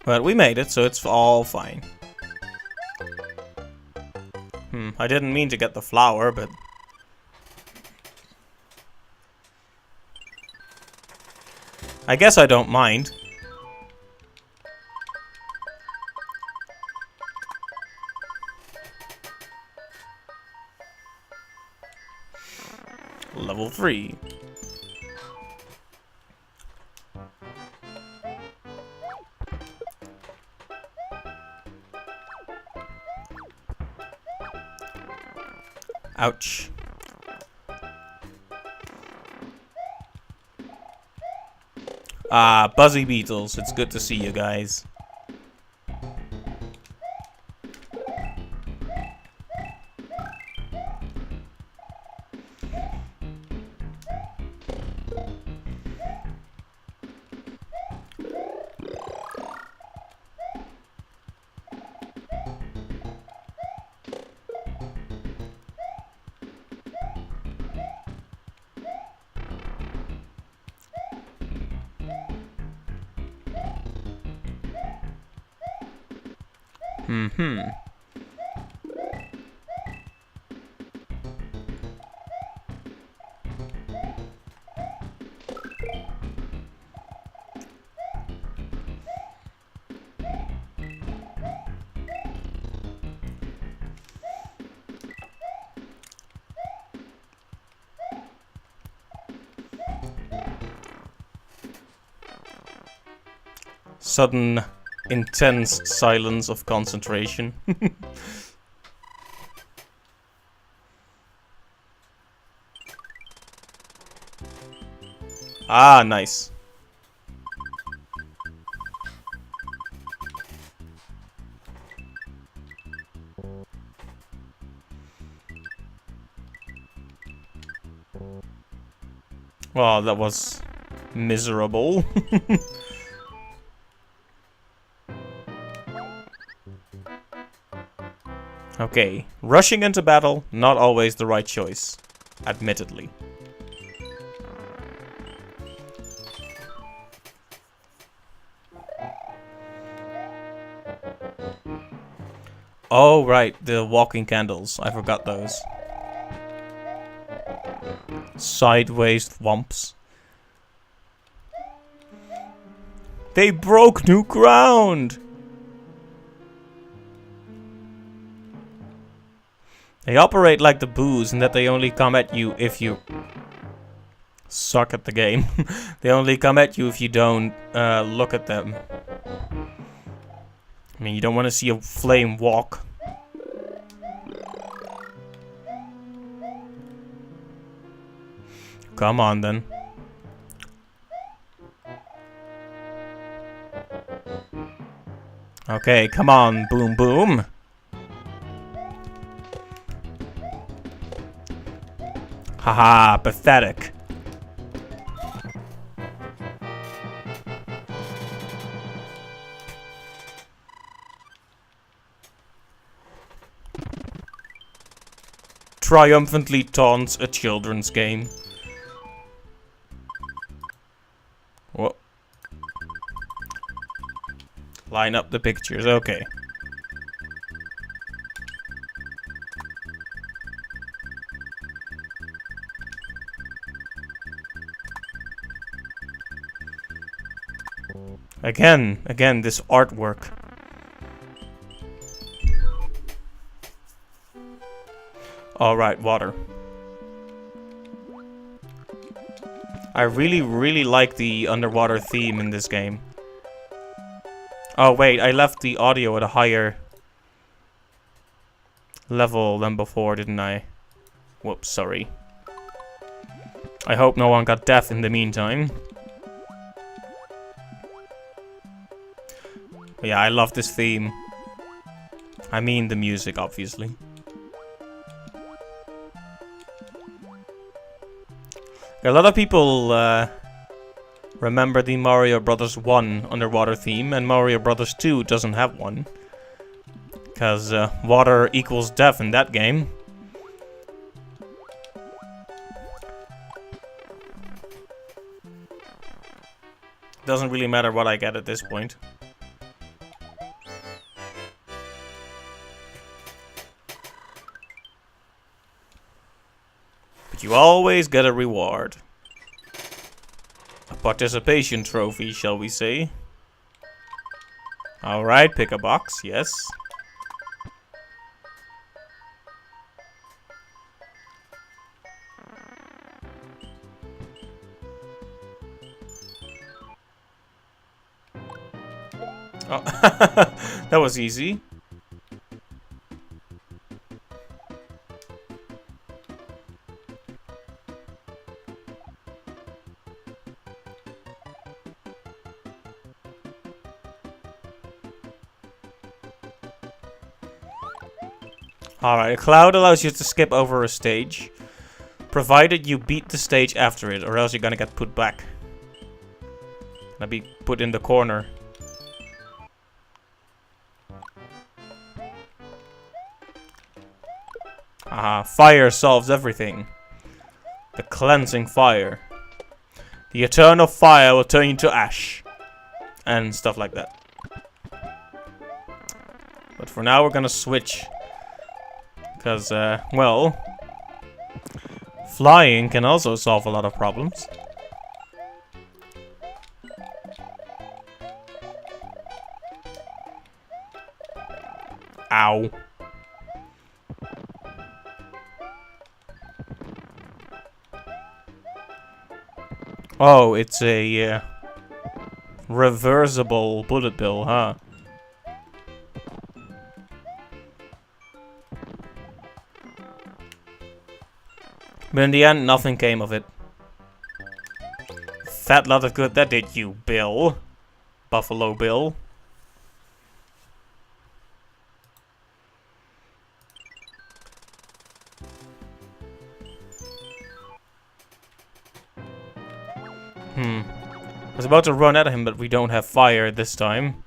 Speaker 1: But we made it, so it's all fine. I didn't mean to get the flower, but... I guess I don't mind. Level 3. Ouch. Ah, Buzzy Beetles. It's good to see you guys. Sudden, intense silence of concentration. Ah, nice. Well, that was miserable. Okay, rushing into battle, not always the right choice, admittedly. Oh, right, the walking candles. I forgot those. Sideways thwomps. They broke new ground! They operate like the boos in that they only come at you if you suck at the game. They only come at you if you don't look at them. I mean, you don't want to see a flame walk. Come on, then. Okay, come on, boom boom. Haha, pathetic. Triumphantly taunts a children's game. Whoa. Line up the pictures, okay. Again, this artwork. Alright, water. I really like the underwater theme in this game. Oh wait, I left the audio at a higher level than before, didn't I? Whoops, sorry. I hope no one got deaf in the meantime. But yeah, I love this theme. I mean the music, obviously. A lot of people remember the Mario Brothers 1 underwater theme, and Mario Brothers 2 doesn't have one. Because water equals death in that game. Doesn't really matter what I get at this point. But you always get a reward. A participation trophy, shall we say. Alright, pick a box, yes. Oh, that was easy. Alright, a cloud allows you to skip over a stage, provided you beat the stage after it, or else you're gonna get put back. Gonna be put in the corner. Aha, fire solves everything. The cleansing fire. The eternal fire will turn you to ash. And stuff like that. But for now we're gonna switch. Because, well... flying can also solve a lot of problems. Ow. Oh, it's a reversible bullet bill, huh? But in the end, nothing came of it. Fat lot of good that did you, Bill. Buffalo Bill. I was about to run at him, but we don't have fire this time.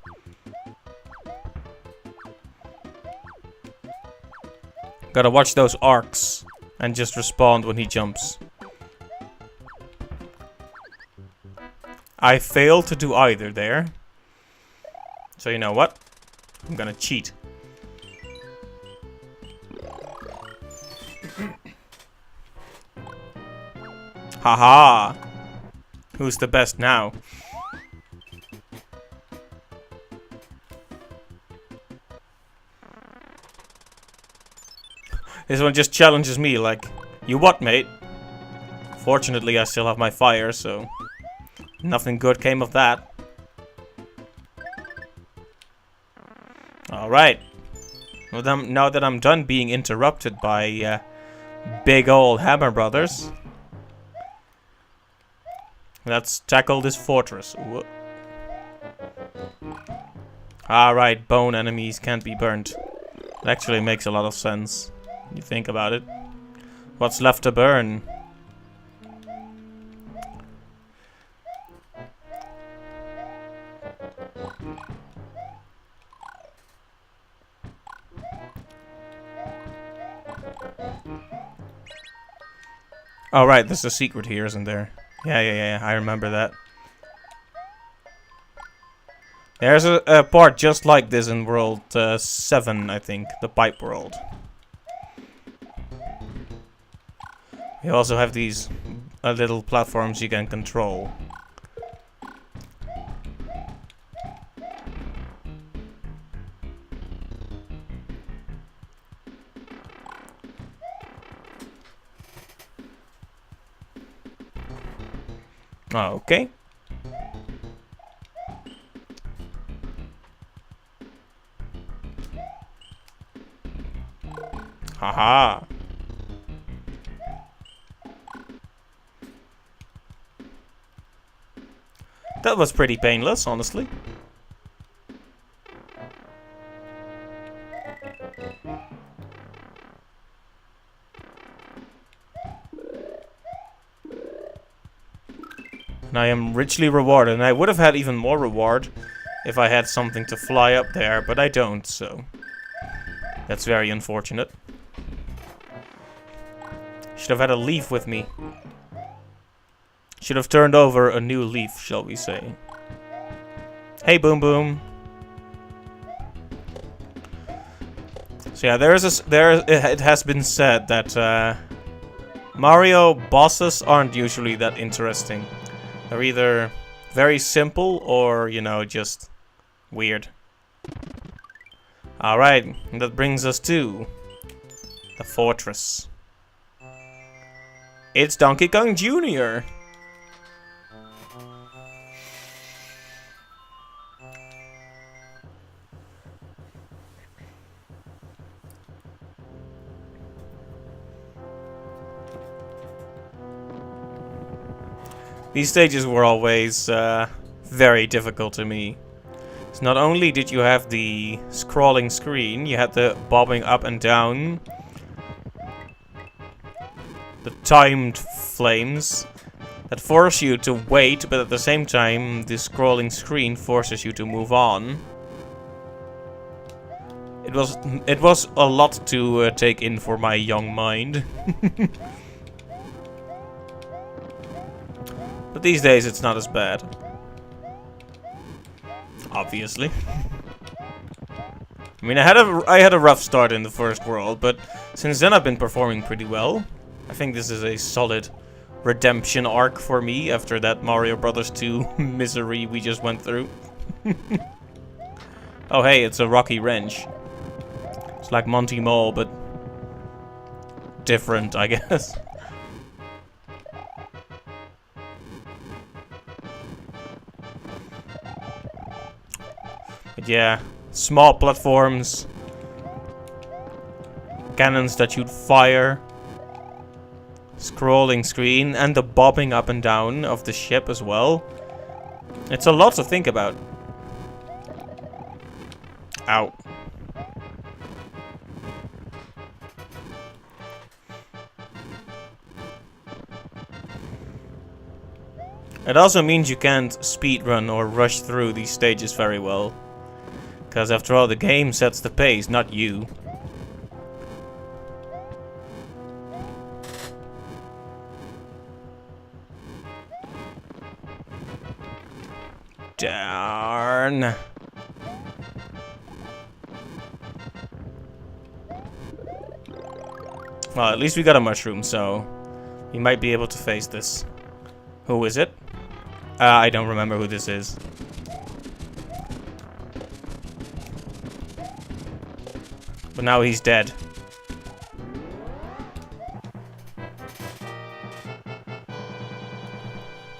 Speaker 1: Gotta watch those arcs and just respond when he jumps. I failed to do either there. So you know what? I'm gonna cheat. Haha! Who's the best now? This one just challenges me like, you what, mate? Fortunately, I still have my fire, so nothing good came of that. Alright. Well, now that I'm done being interrupted by big old Hammer Brothers, let's tackle this fortress. Alright, bone enemies can't be burnt. It actually makes a lot of sense. You think about it. What's left to burn? Oh right, there's a secret here, isn't there? Yeah, I remember that. There's a part just like this in World 7, I think. The Pipe World. You also have these little platforms you can control. Okay. Haha. That was pretty painless, honestly. And I am richly rewarded. And I would have had even more reward if I had something to fly up there, but I don't, so that's very unfortunate. Should have had a leaf with me. Should have turned over a new leaf, shall we say. Hey, Boom Boom. So yeah, it has been said that Mario bosses aren't usually that interesting. They're either very simple or, you know, just weird. Alright, and that brings us to the fortress. It's Donkey Kong Jr. These stages were always very difficult to me. So not only did you have the scrolling screen, you had the bobbing up and down, the timed flames that force you to wait, but at the same time the scrolling screen forces you to move on. It was a lot to take in for my young mind. But these days it's not as bad. Obviously. I mean, I had a rough start in the first world, but since then I've been performing pretty well. I think this is a solid redemption arc for me after that Mario Brothers 2 misery we just went through. Oh hey, it's a rocky wrench. It's like Monty Mole, but different, I guess. But yeah, small platforms, cannons that you'd fire, scrolling screen, and the bobbing up and down of the ship as well. It's a lot to think about. Ow. It also means you can't speedrun or rush through these stages very well. Because after all, the game sets the pace, not you. Darn. Well, at least we got a mushroom, so we might be able to face this. Who is it? I don't remember who this is. But now he's dead.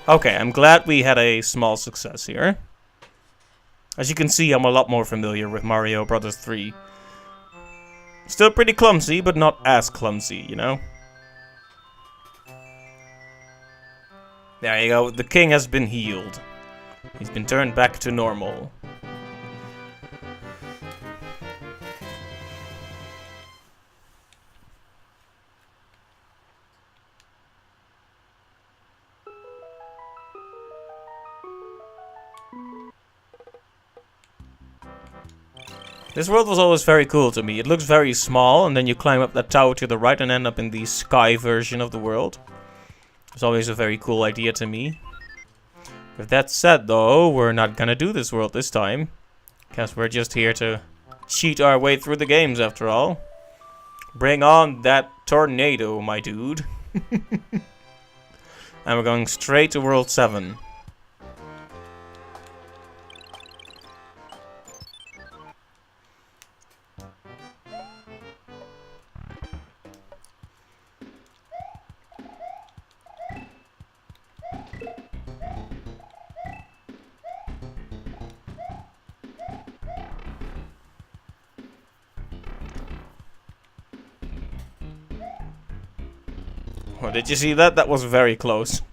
Speaker 1: Okay, I'm glad we had a small success here. As you can see, I'm a lot more familiar with Mario Brothers 3. Still pretty clumsy, but not as clumsy, you know? There you go, the king has been healed. He's been turned back to normal. This world was always very cool to me. It looks very small, and then you climb up that tower to the right and end up in the sky version of the world. It's always a very cool idea to me. With that said, though, we're not gonna do this world this time. Because we're just here to cheat our way through the games, after all. Bring on that tornado, my dude. And we're going straight to World 7. Oh, did you see that? That was very close.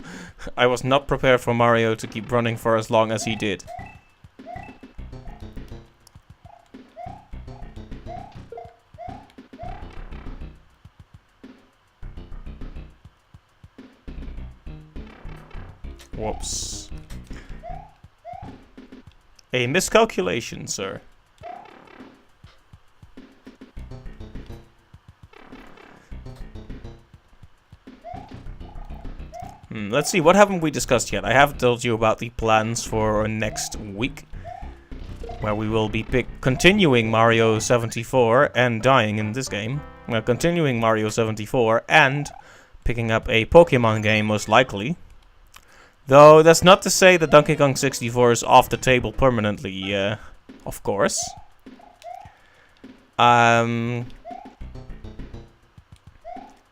Speaker 1: I was not prepared for Mario to keep running for as long as he did. Whoops. A miscalculation, sir. Let's see, what haven't we discussed yet? I haven't told you about the plans for next week, where we will be continuing Mario 74 and dying in this game. Well, continuing Mario 74 and picking up a Pokemon game, most likely. Though, that's not to say that Donkey Kong 64 is off the table permanently, of course.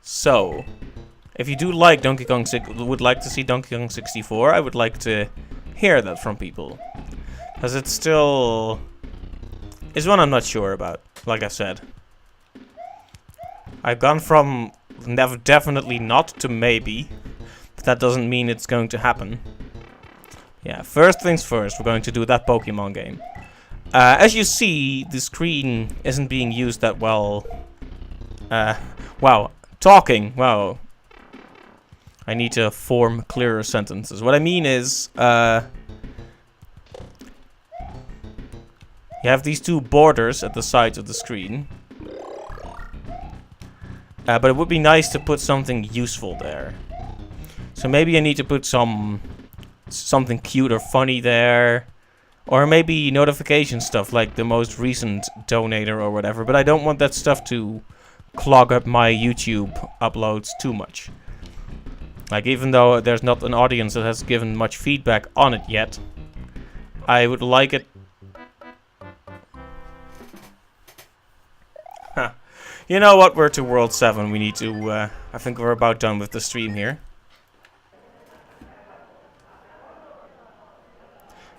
Speaker 1: So, if you do like Donkey Kong, would like to see Donkey Kong 64, I would like to hear that from people. Because it's still... is one I'm not sure about, like I said. I've gone from definitely not to maybe. But that doesn't mean it's going to happen. Yeah, first things first, we're going to do that Pokemon game. As you see, the screen isn't being used that well. Wow, talking, wow. I need to form clearer sentences. What I mean is, you have these two borders at the sides of the screen. But it would be nice to put something useful there. So maybe I need to put something cute or funny there. Or maybe notification stuff like the most recent donator or whatever. But I don't want that stuff to clog up my YouTube uploads too much. Like, even though there's not an audience that has given much feedback on it yet, I would like it... Huh. You know what? We're to World 7. We need to... I think we're about done with the stream here.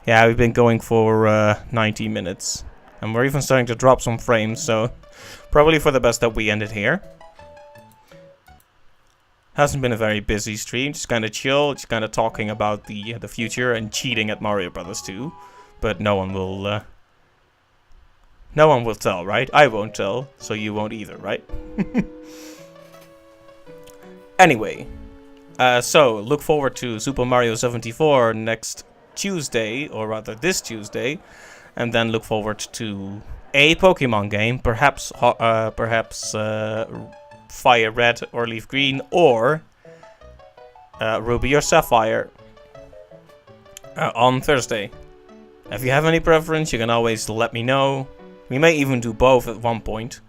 Speaker 1: Yeah, we've been going for 90 minutes. And we're even starting to drop some frames, so... probably for the best that we end it here. Hasn't been a very busy stream, just kind of chill, just kind of talking about the future and cheating at Mario Brothers 2. But no one will tell, right? I won't tell, so you won't either, right? Anyway, so look forward to Super Mario 74 next Tuesday, or rather this Tuesday, and then look forward to a Pokemon game, perhaps Fire Red or Leaf Green, or Ruby or Sapphire on Thursday. If you have any preference, you can always let me know. We may even do both at one point.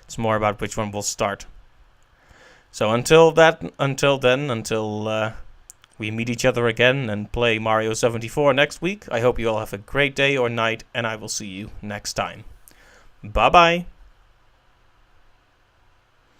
Speaker 1: It's more about which one will start. So until we meet each other again and play Mario 74 next week, I hope you all have a great day or night, and I will see you next time. Bye bye.